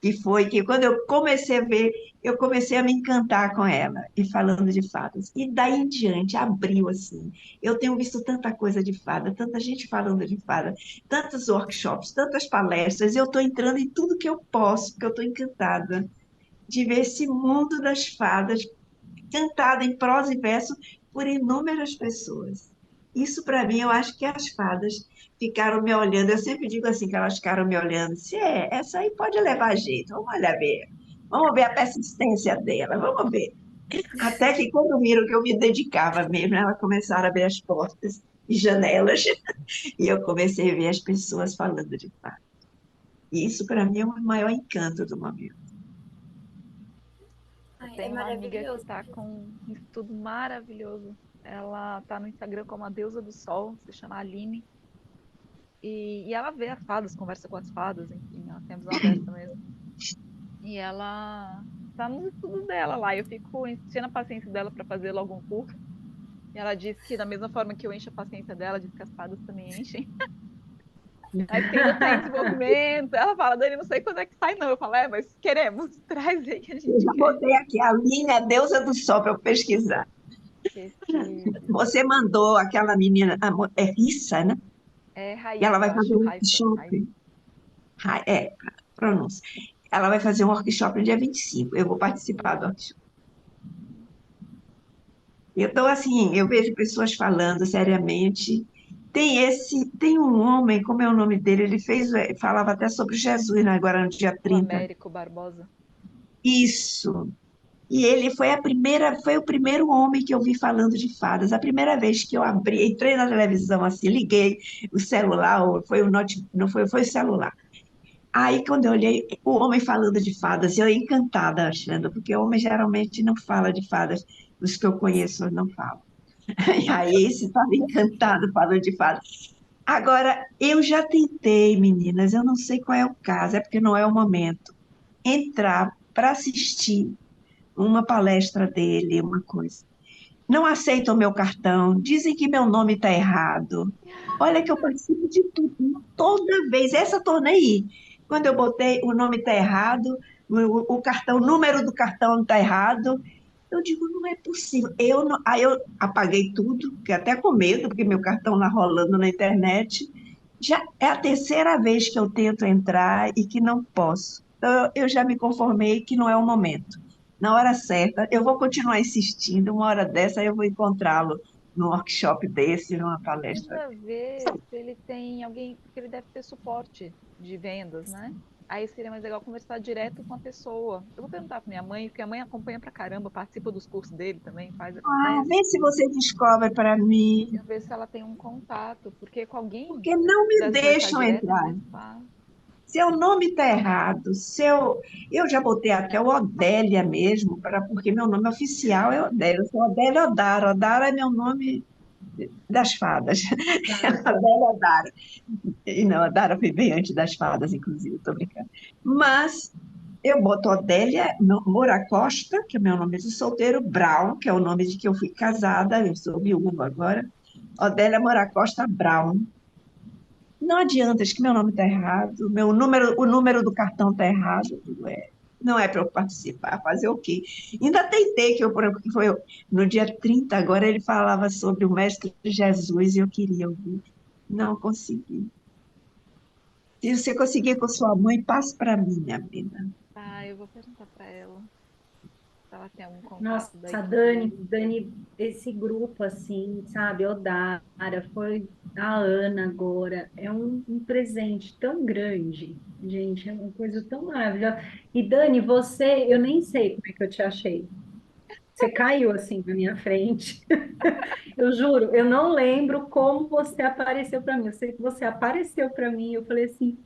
Que foi que quando eu comecei a ver, eu comecei a me encantar com ela e falando de fadas. E daí em diante abriu assim. Eu tenho visto tanta coisa de fada, tanta gente falando de fada, tantos workshops, tantas palestras. Eu estou entrando em tudo que eu posso, porque eu estou encantada de ver esse mundo das fadas cantado em prosa e verso por inúmeras pessoas. Isso, para mim, eu acho que as fadas ficaram me olhando. Eu sempre digo assim, que elas ficaram me olhando. Se é, essa aí pode levar jeito. Vamos olhar ver. Vamos ver a persistência dela. Vamos ver. Até que quando viram que eu me dedicava mesmo, elas começaram a abrir as portas e janelas. E eu comecei a ver as pessoas falando de fadas. E isso, para mim, é o maior encanto do momento. Eu Ai, é tenho uma amiga que maravilhoso. está com um estudo maravilhoso. Ela está no Instagram como a Deusa do Sol, se chama Aline. E ela vê as fadas, conversa com as fadas, enfim, ela tem a visão aberta mesmo. E ela tá nos estudos dela lá. Eu fico enchendo a paciência dela para fazer logo um curso. E ela diz que, da mesma forma que eu encho a paciência dela, diz que as fadas também enchem. Mas que ainda está em desenvolvimento. Ela fala, Dani, não sei quando é que sai, não. Eu falo, mas queremos, traz aí que a Eu gente já quer. botei aqui a linha Deusa do Sol para eu pesquisar. Pesquise. Você mandou aquela menina, é Rissa, né? É E ela Raíssa, eu vai fazer acho. um Raíssa, Raíssa. workshop. Pronúncia. Ela vai fazer um workshop no dia 25. Eu vou participar do workshop. Eu estou assim, eu vejo pessoas falando seriamente. Tem um homem, como é o nome dele? Ele fez, falava até sobre Jesus, né, agora no dia O 30. Américo Barbosa. Isso. E ele foi o primeiro homem que eu vi falando de fadas. A primeira vez que eu abri, entrei na televisão assim, liguei o celular, ou foi o não foi, foi o celular. Aí, quando eu olhei, o homem falando de fadas, eu encantada achando, porque o homem geralmente não fala de fadas, os que eu conheço não falam. E aí, esse estava encantado falando de fadas. Agora, eu já tentei, meninas, eu não sei qual é o caso, é porque não é o momento, entrar para assistir uma palestra dele, uma coisa. Não aceitam meu cartão, dizem que meu nome está errado. Olha que eu participo de tudo, toda vez. Essa tornei. Quando eu botei o nome está errado, o cartão, o número do cartão está errado, eu digo, não é possível. Aí eu apaguei tudo, fiquei até com medo, porque meu cartão lá rolando na internet. Já é a terceira vez que eu tento entrar e que não posso. Então, eu já me conformei que não é o momento. Na hora certa, eu vou continuar insistindo, uma hora dessa eu vou encontrá-lo num workshop desse, numa palestra. Precisa ver se ele tem alguém, porque ele deve ter suporte de vendas, né? Aí seria mais legal conversar direto com a pessoa. Eu vou perguntar para minha mãe, porque a mãe acompanha pra caramba, participa dos cursos dele também, faz, Ah, acontece. vê se você descobre para mim, Eu ver se ela tem um contato, porque com alguém, porque se não me pudesse conversar deixam direto, é entrar. mais fácil. Seu nome está errado, eu já botei até o Odélia mesmo, porque meu nome oficial é Odélia, eu sou Odélia Odara, Odara é meu nome das fadas, Odélia Odara. E não, a Dara foi bem antes das fadas, inclusive, estou brincando. Mas eu boto Odélia Moura Costa, que é meu nome de solteiro, Brown, que é o nome de que eu fui casada, eu sou viúva agora, Odélia Moura Costa Brown. Não adianta, acho que meu nome está errado, o número do cartão está errado. Eu digo, é. Não é para eu participar, fazer o quê? Ainda tentei, que foi no dia 30 agora ele falava sobre o Mestre Jesus e eu queria ouvir. Não consegui. Se você conseguir com sua mãe, passe para mim, minha menina. Ah, eu vou perguntar para ela se ela tem algum Nossa, contato da equipe Dani, dele. Dani, esse grupo assim, sabe, Odara, foi a Ana agora, é um presente tão grande, gente, é uma coisa tão maravilhosa. E Dani, você, eu nem sei como é que eu te achei. Você caiu assim na minha frente. Eu juro, eu não lembro como você apareceu para mim. Eu sei que você apareceu para mim. Eu falei assim,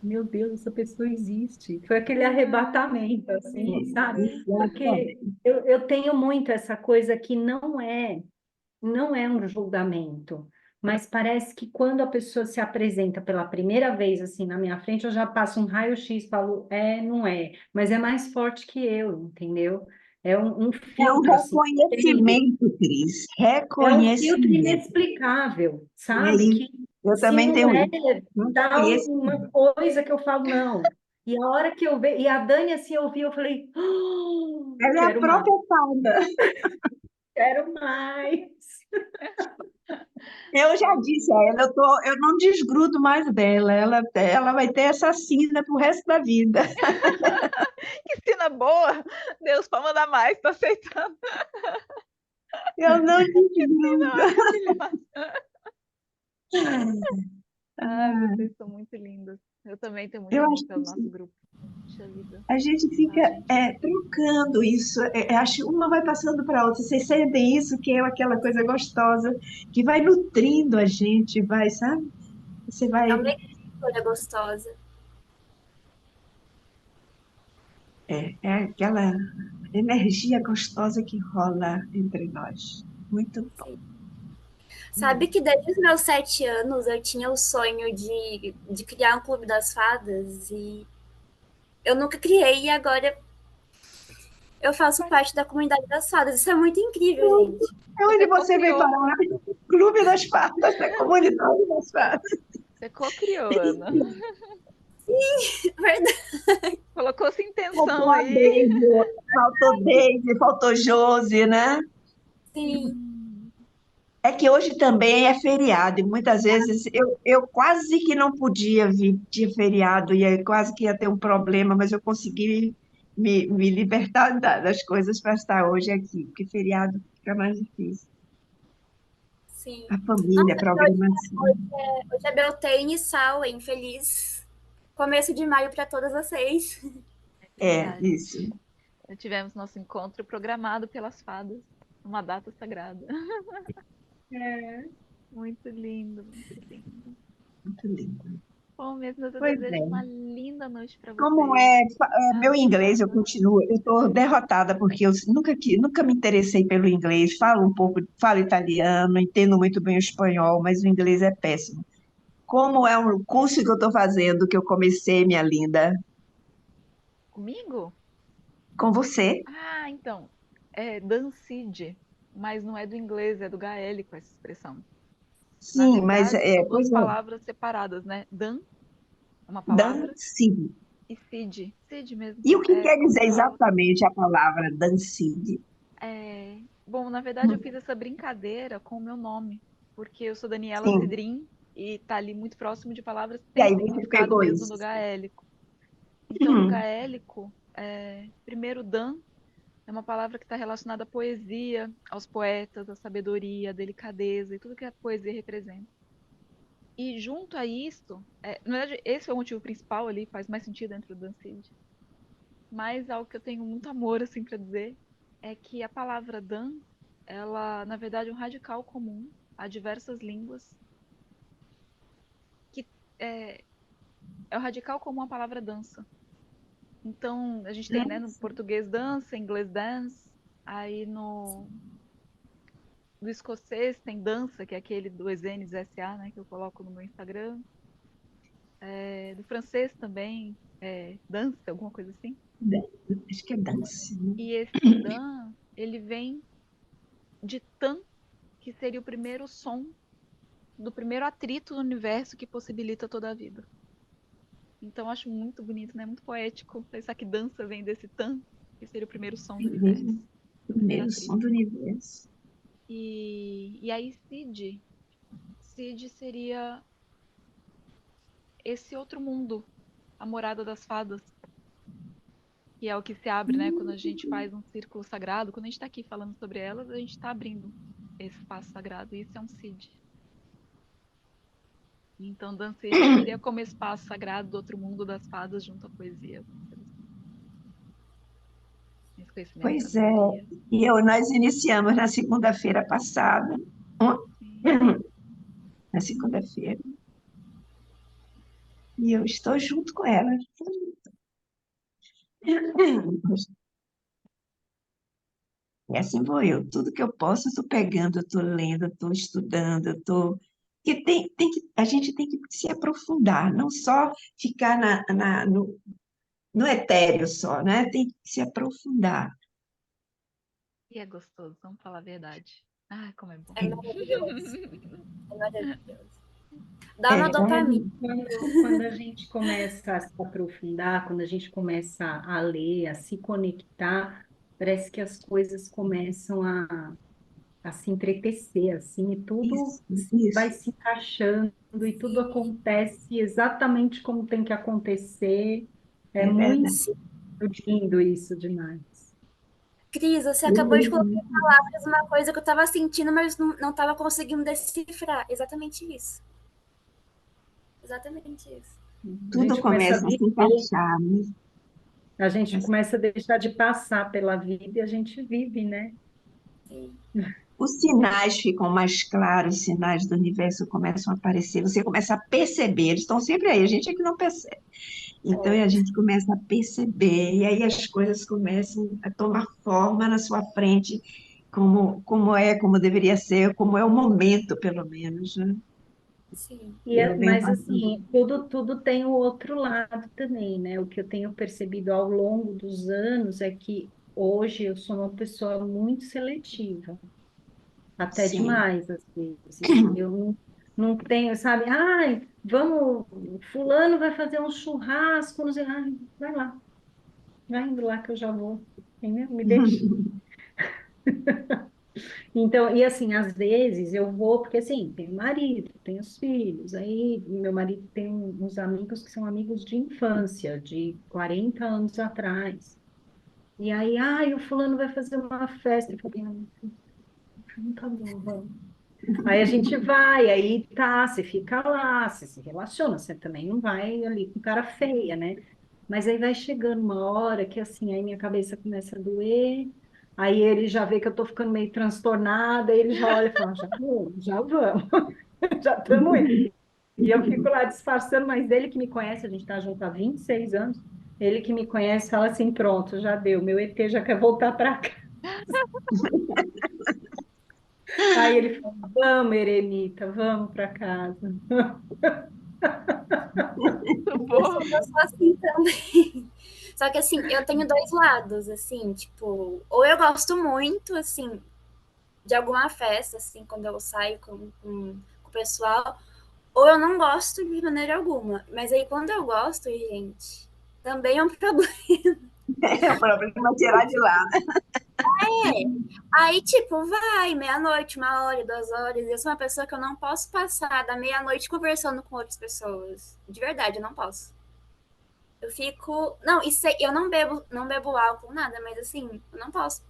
meu Deus, essa pessoa existe. Foi aquele arrebatamento, assim, sabe? Porque Exatamente. eu tenho muito essa coisa que não é um julgamento, mas parece que quando a pessoa se apresenta pela primeira vez assim na minha frente, eu já passo um raio-x, falo, não é, mas é mais forte que eu, entendeu? É um É um filtro assim, incrível. reconhecimento, Cris. É um filtro Reconhecimento. inexplicável, É sabe? isso. Que Eu se também não tenho é isso. tal Reconhecimento. uma coisa que eu falo, não. E a hora que eu vejo, e a Dani assim, eu vi, eu falei, Ela é a quero mais, própria fada. quero mais. Eu já disse a ela, eu não desgrudo mais dela. Ela vai ter essa sina pro resto da vida. Que cena boa! Deus, pode mandar mais, tô aceitando. Eu não Que cena desgrudo. maravilhosa. Ai, Ah, vocês são muito lindas. Eu também tenho muito eu amor acho pelo que nosso grupo. Puxa vida, a gente a fica gente. trocando isso. Acho que uma vai passando para a outra. Vocês sentem isso, que é aquela coisa gostosa, que vai nutrindo a gente, vai, sabe? Você É vai. uma escolha gostosa. É aquela energia gostosa que rola entre nós. Muito bom. Sim. Sabe que desde os meus 7 anos eu tinha o sonho de criar um clube das fadas e eu nunca criei e agora eu faço parte da comunidade das fadas. Isso é muito incrível, gente. Onde Você você veio co-criou, parar? Clube das Fadas, da comunidade das Fadas. você co-criou, Ana. Verdade. Colocou-se intenção Faltou a aí. Deise, faltou Josi, né? Sim, É que hoje também é feriado, e muitas vezes eu quase que não podia vir, tinha feriado, e aí quase que ia ter um problema, mas eu consegui me libertar das coisas para estar hoje aqui, porque feriado fica mais difícil. sim. A família, a Nossa, programação. hoje é Beltane e Sal, hein? Feliz começo de maio para todas vocês. É É, verdade. isso. Tivemos nosso encontro programado pelas fadas, uma data sagrada. É. Muito lindo, muito lindo. Muito lindo. Bom, mesmo eu Pois desejo é. uma linda noite para Como vocês. meu inglês, eu Abençoada. continuo, eu estou derrotada porque eu nunca me interessei pelo inglês, falo um pouco, falo italiano, entendo muito bem o espanhol, mas o inglês é péssimo. Como é um curso que eu estou fazendo, que eu comecei, minha linda, Comigo? com você? Ah, então. É Dancide, mas não é do inglês, é do gaélico essa expressão. Na Sim, mas verdade, são duas pois é, palavras separadas, né? Dan é uma palavra dancing. e Cid. Cid mesmo. E o que É quer como dizer fala. exatamente a palavra dancing? Bom, na verdade eu fiz essa brincadeira com o meu nome, porque eu sou Daniela Sim, Cidrim e tá ali muito próximo de palavras que e têm o aí você significado pegou mesmo isso. no gaélico. Então, no Hum, gaélico, primeiro Dan é uma palavra que está relacionada à poesia, aos poetas, à sabedoria, à delicadeza e tudo que a poesia representa. E junto a isso, na verdade, esse é o motivo principal ali, faz mais sentido dentro do Dancide. Mas algo que eu tenho muito amor, assim, para dizer, é que a palavra Dan, ela, na verdade, é um radical comum a diversas línguas, que é, é o radical comum a palavra dança. Então, a gente tem, né, no português dança, em inglês dance, aí no escocês tem dança, que é aquele do Ezenes SA, né, que eu coloco no meu Instagram. Do francês também, dança, alguma coisa assim. acho que é dance, né? E esse dan, ele vem de tan, que seria o primeiro som do primeiro atrito do universo que possibilita toda a vida. Então eu acho muito bonito, né? Muito poético pensar que dança vem desse tan, que seria o primeiro som do É universo, mesmo. a primeira Primeiro som tríade. do universo. E aí Cid seria esse outro mundo, a morada das fadas, que é o que se abre, né? Quando a gente faz um círculo sagrado, quando a gente está aqui falando sobre elas, a gente está abrindo esse espaço sagrado. E isso é um Cid. Então, Danced seria como espaço sagrado do outro mundo das fadas junto à poesia. Esse conhecimento, Pois é. sabedoria. Nós iniciamos na segunda-feira passada. Sim. Na segunda-feira. E eu estou junto com ela. E assim vou eu. Tudo que eu posso, eu estou pegando, eu estou lendo, eu estou estudando, eu estou. Porque a gente tem que se aprofundar, não só ficar no etéreo só, né? Tem que se aprofundar. E é gostoso, vamos falar a verdade. Ai, como é bom. É maravilhoso. É maravilhoso. Dá uma É, dopamina. Quando a gente começa a se aprofundar, quando a gente começa a ler, a se conectar, parece que as coisas começam a se entretecer, assim, e tudo isso, vai isso. se encaixando e tudo acontece exatamente como tem que acontecer. É É muito verdade. Sim. lindo isso demais. Cris, você Eu acabou de vejo colocar em muito isso. palavras uma coisa que eu estava sentindo, mas não estava conseguindo decifrar. Exatamente isso. Exatamente isso. A Tudo gente começa a começa a se viver, encaixar, né? a gente começa a deixar de passar pela vida e a gente vive, né? Sim. Os sinais ficam mais claros, os sinais do universo começam a aparecer, você começa a perceber, eles estão sempre aí, a gente é que não percebe. Então a gente começa a perceber, e aí as coisas começam a tomar forma na sua frente, como deveria ser, como é o momento, pelo menos, né? Sim. Eu venho Mas passando. assim, tudo tem o outro lado também, né? O que eu tenho percebido ao longo dos anos é que hoje eu sou uma pessoa muito seletiva, até Sim. demais, às vezes. Eu não tenho, sabe? Ai, vamos, fulano vai fazer um churrasco, não sei, ai, vai lá, vai indo lá que eu já vou, entendeu? Me deixa. Então, e assim, às vezes eu vou, porque assim, tenho marido, tenho os filhos, aí meu marido tem uns amigos que são amigos de infância, de 40 anos atrás. E aí, ai, o fulano vai fazer uma festa. Eu falei, tá bom, vamos. Aí a gente vai, aí tá, você fica lá, você se relaciona, você também não vai ali com cara feia, né? Mas aí vai chegando uma hora que assim, aí minha cabeça começa a doer, aí ele já vê que eu tô ficando meio transtornada, aí ele já olha e fala, já vamos, já estamos indo. E eu fico lá disfarçando, mas ele que me conhece, a gente tá junto há 26 anos, ele que me conhece fala assim, pronto, já deu, meu ET já quer voltar para cá. Aí ele fala, vamos, Eremita, vamos para casa. Muito Eu bom. sou, eu sou assim também. Só que assim, eu tenho dois lados, assim, tipo, ou eu gosto muito, assim, de alguma festa, assim, quando eu saio com o pessoal, ou eu não gosto de maneira alguma. Mas aí quando eu gosto, gente, também é um problema. É o problema é tirar de lá. Aí, tipo, vai, meia-noite, 1 hora, 2 horas. Eu sou uma pessoa que eu não posso passar da meia-noite conversando com outras pessoas. De verdade, eu não posso. Eu fico. Não, eu não bebo álcool, nada, mas assim, eu não posso.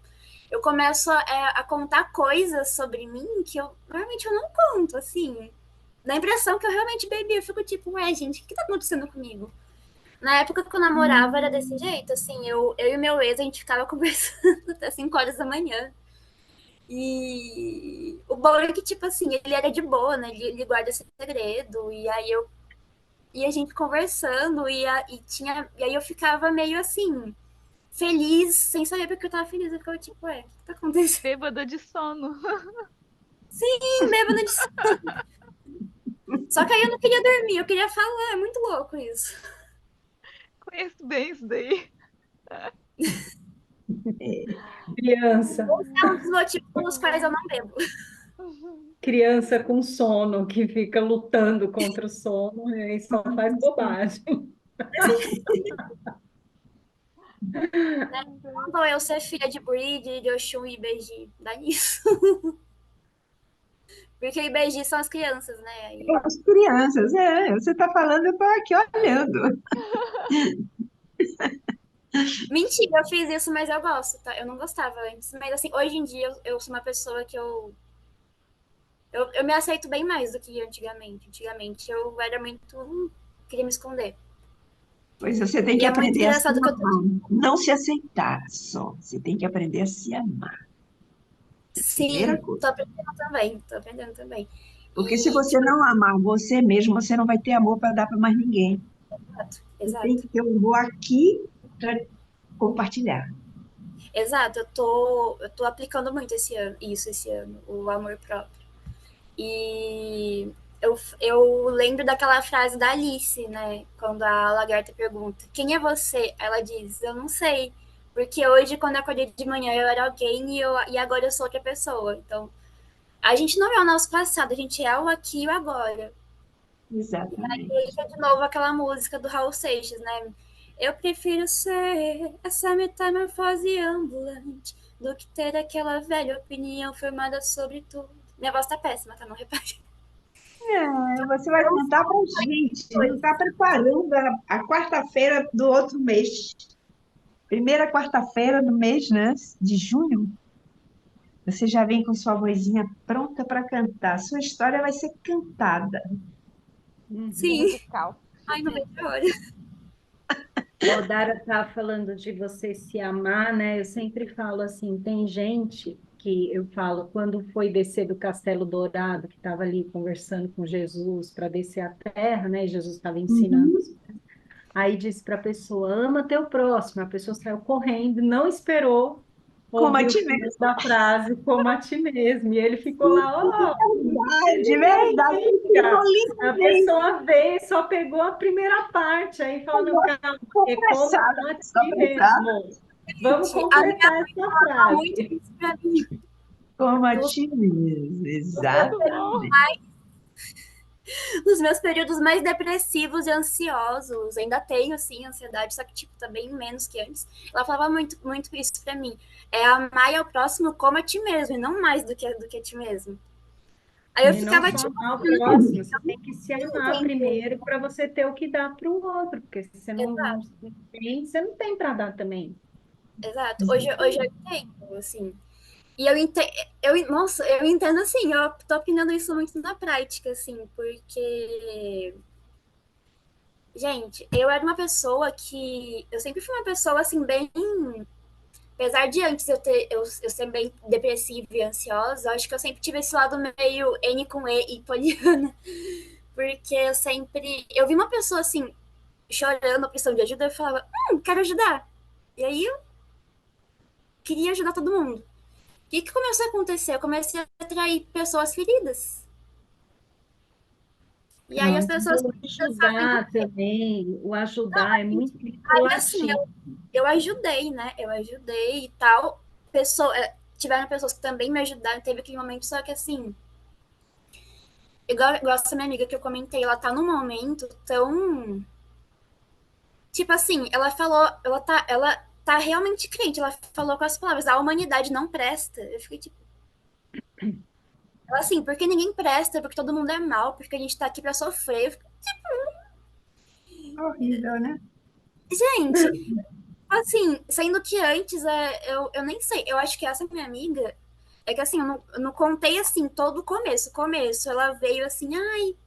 Eu começo a contar coisas sobre mim que eu normalmente eu não conto, assim. Da impressão que eu realmente bebi, eu fico tipo, ué, gente, o que tá acontecendo comigo? Na época que eu namorava era desse jeito, assim, eu e meu ex, a gente ficava conversando até 5 horas da manhã. E o bom é que, tipo assim, ele era de boa, né? Ele guarda esse segredo. E a gente conversando, e aí eu ficava meio assim, feliz, sem saber porque eu tava feliz. Eu ficava tipo, ué, o que tá acontecendo? Bêbada de sono. Sim, bêbada de... Só que aí eu não queria dormir, eu queria falar, é muito louco isso. Conheço bem isso daí. É, Criança, É um dos motivos pelos quais eu não bebo. criança com sono que fica lutando contra o sono e só faz bobagem. Ou eu ser filha de Bride, de Oxum e Ibeji, dá nisso. Porque o Ibeji são as crianças, né? Aí... As crianças, você está falando, eu estou aqui olhando. Mentira, eu fiz isso, mas eu gosto, tá? Eu não gostava antes. Mas assim, hoje em dia eu sou uma pessoa que eu me aceito bem mais do que antigamente. Antigamente eu era muito. Queria me esconder. Pois você tem E que é muito aprender a se engraçado que eu tô. amar, não se aceitar só. Você tem que aprender a se amar. Primeira Sim, coisa. tô aprendendo também. Tô aprendendo também. Porque se E, você tipo, não amar você mesmo, você não vai ter amor para dar para mais ninguém. exato, Você tem exato. que ter um amor aqui para compartilhar. Exato, eu tô aplicando muito esse ano, o amor próprio. E eu lembro daquela frase da Alice, né? Quando a lagarta pergunta: quem é você? Ela diz: eu não sei. Porque hoje, quando eu acordei de manhã, eu era alguém e agora eu sou outra pessoa. Então, a gente não é o nosso passado, a gente é o aqui e o agora. E aí, Exatamente. de novo, aquela música do Raul Seixas, né? Eu prefiro ser essa metamorfose ambulante do que ter aquela velha opinião formada sobre tudo. Minha voz tá péssima, tá? Não repare. Você vai contar para a gente. A gente está preparando a quarta-feira do outro mês. Primeira quarta-feira do mês, né? De junho. Você já vem com sua vozinha pronta para cantar. Sua história vai ser cantada. Sim. Musical. Ai, não vejo a hora. A Odara está falando de você se amar, né? Eu sempre falo assim, tem gente que eu falo, quando foi descer do Castelo Dourado, que estava ali conversando com Jesus para descer a terra, né? Jesus estava ensinando. Uhum. Aí disse para a pessoa, ama teu próximo. A pessoa saiu correndo, não esperou Como a ouvir o ti final mesmo. da frase, como a ti mesmo. E ele ficou lá, oh, Verdade, verdade. Ensinou a lindamente. pessoa veio, só pegou a primeira parte, aí falando, calma, Estou é como apressada, a estou ti apressada. mesmo. Vamos A minha completar essa mãe fala muito frase. isso pra mim. Como a Nos, ti mesmo. Muito bom. Exatamente. nos meus períodos mais depressivos e ansiosos, ainda tenho, assim, ansiedade, só que, tipo, tá bem menos que antes. Ela falava muito, muito isso pra mim. É amar ao próximo como a ti mesmo, e não mais do que a ti mesmo. Aí eu E não ficava, só tipo, amar o próximo, você tem que se amar entendendo. primeiro para você ter o que dar para o outro, porque se você não tem, você não tem para dar também. Exato. Hoje eu entendo, assim. E nossa, eu entendo assim, eu tô aprendendo isso muito na prática, assim, porque, gente, eu era uma pessoa que, eu sempre fui uma pessoa, assim, bem, apesar de antes eu ser bem depressiva e ansiosa, acho que eu sempre tive esse lado meio N com E poliana, porque eu vi uma pessoa, assim, chorando, precisando de ajuda, eu falava, quero ajudar. E aí eu queria ajudar todo mundo. O que começou a acontecer? Eu comecei a atrair pessoas feridas. E aí as Pronto. pessoas O fazem o ajudar quê? também, o ajudar é muito Aí assim, relativo. eu ajudei, né? Eu ajudei e tal. Tiveram pessoas que também me ajudaram, teve aquele momento, só que assim, igual essa minha amiga que eu comentei, ela tá num momento tão. Tipo assim, ela tá realmente crente, ela falou com as palavras, a humanidade não presta. Eu fiquei tipo, ela assim, porque ninguém presta, porque todo mundo é mal, porque a gente tá aqui pra sofrer. Eu fiquei, Horrível, né? gente, assim, sendo que antes eu nem sei, eu acho que essa minha amiga, é que assim, eu não contei assim todo o começo, ela veio assim, ai,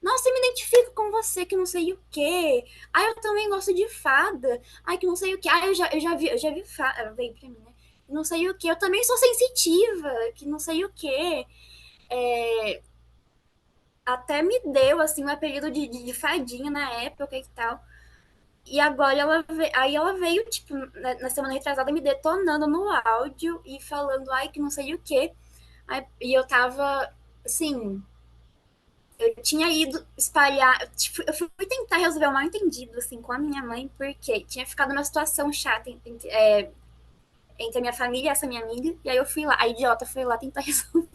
nossa, eu me identifico com você, que não sei o quê, ai, eu também gosto de fada, ai, que não sei o quê, ai, eu já vi fada, ela veio pra mim, né, não sei o quê, eu também sou sensitiva, que não sei o quê, é, até me deu, assim, um apelido de fadinha na época e tal. E agora aí ela veio, tipo, na semana retrasada, me detonando no áudio e falando, ai, que não sei o quê. E eu tava, assim, eu tinha ido espalhar, tipo, eu fui tentar resolver o mal entendido, assim, com a minha mãe, porque tinha ficado uma situação chata entre a minha família e essa minha amiga, e aí eu fui lá, a idiota foi lá tentar resolver.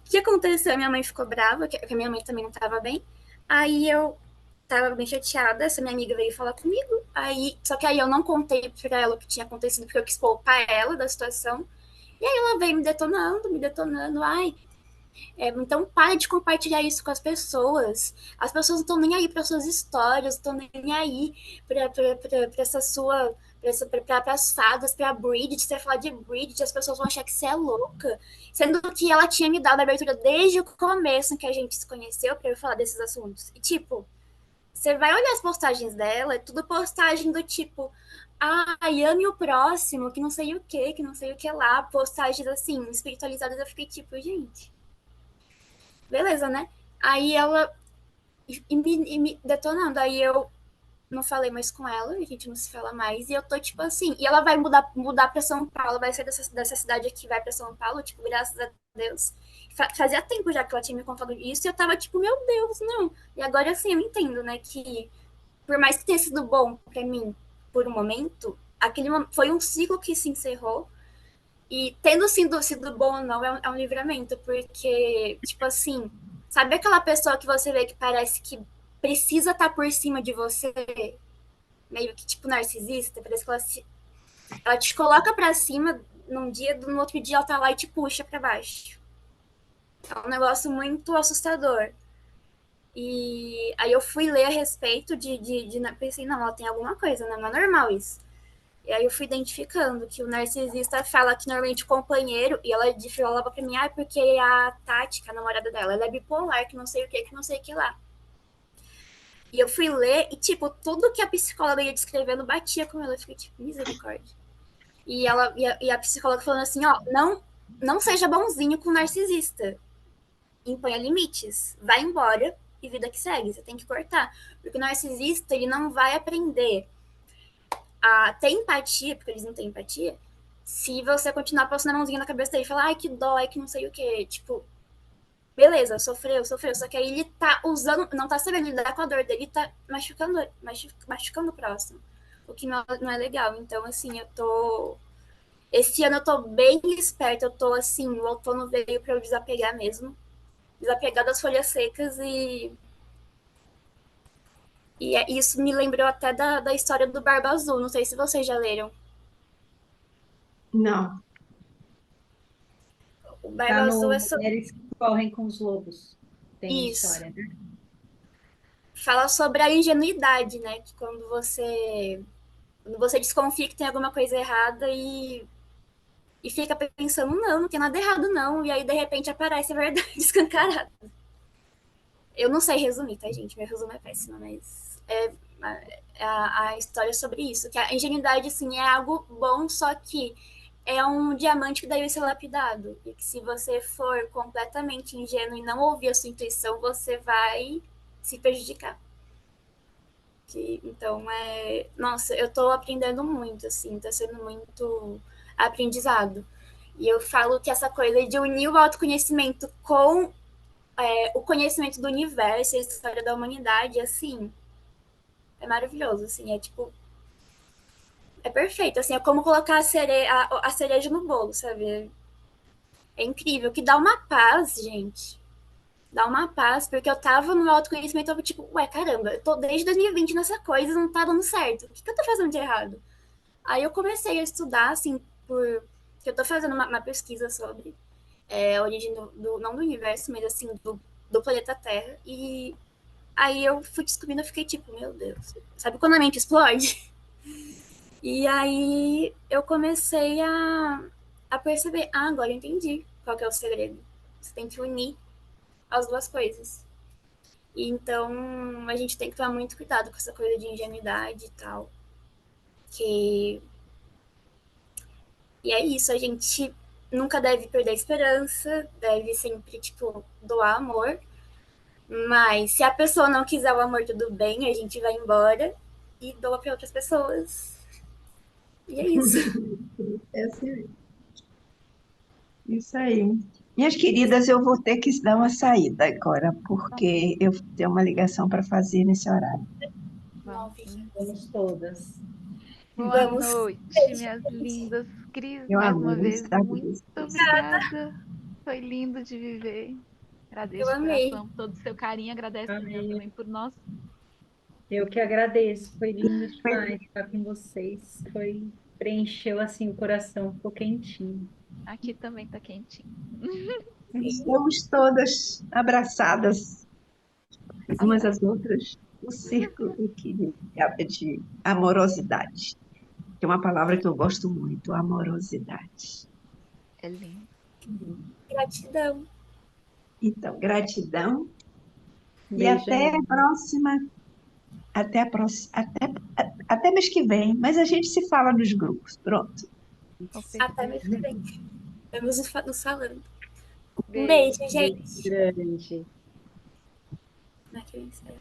O que aconteceu? A minha mãe ficou brava, que a minha mãe também não tava bem, aí eu tava bem chateada, essa minha amiga veio falar comigo, aí, só que aí eu não contei pra ela o que tinha acontecido, porque eu quis poupar ela da situação, e aí ela veio me detonando, ai, então para de compartilhar isso com as pessoas não estão nem aí para suas histórias, não estão nem aí para essa sua, para as fadas, para a Bridget, você falar de Bridget, as pessoas vão achar que você é louca, sendo que ela tinha me dado a abertura desde o começo em que a gente se conheceu para eu falar desses assuntos, e tipo, você vai olhar as postagens dela, é tudo postagem do tipo, ame o próximo, que não sei o que lá, postagens assim, espiritualizadas, eu fiquei tipo, gente, beleza, né? Aí ela me detonando, aí eu não falei mais com ela, a gente não se fala mais, e eu tô tipo assim, e ela vai mudar pra São Paulo, vai sair dessa cidade aqui, vai pra São Paulo, tipo, graças a Deus. Fazia tempo já que ela tinha me contado isso, e eu tava tipo, meu Deus, não. E agora assim, eu entendo, né, que por mais que tenha sido bom pra mim por um momento, foi um ciclo que se encerrou, e tendo sido bom ou não, é um livramento, porque, tipo assim, sabe aquela pessoa que você vê que parece que precisa estar por cima de você, meio que tipo narcisista, parece que ela te coloca pra cima num dia, no outro dia ela tá lá e te puxa pra baixo. É um negócio muito assustador. E aí eu fui ler a respeito pensei, não, ela tem alguma coisa, né? Não é normal isso. E aí eu fui identificando que o narcisista fala que normalmente o companheiro, e ela falava pra mim, porque a Tati, que é a namorada dela, ela é bipolar, que não sei o que não sei o que lá. E eu fui ler, e tipo, tudo que a psicóloga ia descrevendo batia com ela. Eu fiquei tipo, misericórdia. E a psicóloga falando assim, ó, não seja bonzinho com o narcisista. Imponha limites. Vai embora e vida que segue. Você tem que cortar. Porque o narcisista, ele não vai aprender a ter empatia, porque eles não têm empatia, se você continuar passando a mãozinha na cabeça dele e falar, ai, que dó, ai, que não sei o quê. Tipo, beleza, sofreu. Só que aí ele tá usando, não tá sabendo lidar com a dor dele, tá machucando o próximo. O que não é legal. Então, assim, esse ano eu tô bem esperta, eu tô assim, o outono veio pra eu desapegar mesmo. Desapegar das folhas secas e isso me lembrou até da história do Barba Azul. Não sei se vocês já leram. Não. O Tá Barba Azul no é sobre Mulheres que Correm com os Lobos. Tem a isso. história, né? Fala sobre a ingenuidade, né? Que quando você desconfia que tem alguma coisa errada e fica pensando, não tem nada errado, não. E aí, de repente, aparece a verdade escancarada. Eu não sei resumir, tá, gente? Meu resumo é péssimo, mas a história é sobre isso. Que a ingenuidade, assim, é algo bom, só que é um diamante que deve ser lapidado. E que se você for completamente ingênuo e não ouvir a sua intuição, você vai se prejudicar. Então, nossa, eu tô aprendendo muito, assim, tá sendo muito aprendizado. E eu falo que essa coisa de unir o autoconhecimento com o conhecimento do universo, a história da humanidade, assim, é maravilhoso, assim, é tipo, é perfeito, assim, é como colocar a cereja no bolo, sabe? É incrível, que dá uma paz, gente. Dá uma paz, porque eu tava no autoconhecimento, eu tava tipo, ué, caramba, eu tô desde 2020 nessa coisa e não tá dando certo. O que eu tô fazendo de errado? Aí eu comecei a estudar, assim, que eu tô fazendo uma pesquisa sobre a origem não do universo, mas assim, do planeta Terra. E aí eu fui descobrindo, eu fiquei tipo, meu Deus, sabe quando a mente explode? E aí eu comecei a perceber, agora eu entendi qual que é o segredo. Você tem que unir as duas coisas. E então a gente tem que tomar muito cuidado com essa coisa de ingenuidade e tal. Que E é isso, a gente nunca deve perder a esperança, deve sempre, tipo, doar amor. Mas se a pessoa não quiser o amor, tudo bem, a gente vai embora e doa para outras pessoas. E é isso. É assim, isso aí. Minhas queridas, eu vou ter que dar uma saída agora, porque eu tenho uma ligação para fazer nesse horário. Não, Vamos fiquem sim. Vamos todas. Boa Vamos. noite, minhas lindas. Cris, Meu mais uma amor, vez, muito estabilize. obrigada. Foi lindo de viver. Eu Agradeço de amei. coração por todo o seu carinho. Agradece, Daniel, Amém. também por nós. Eu que agradeço, foi lindo demais estar com vocês. Preencheu assim o coração, ficou quentinho. Aqui também tá quentinho. Estamos todas abraçadas umas às outras, o círculo aqui de amorosidade, que é uma palavra que eu gosto muito, amorosidade. É lindo. Gratidão. Então, gratidão e Beijo. até a próxima, até mês que vem, mas a gente se fala nos grupos, pronto. Com Até certeza. mês que vem. Vamos nos falando. Um Beijo. beijo, gente. Grande. Aqui eu encerro.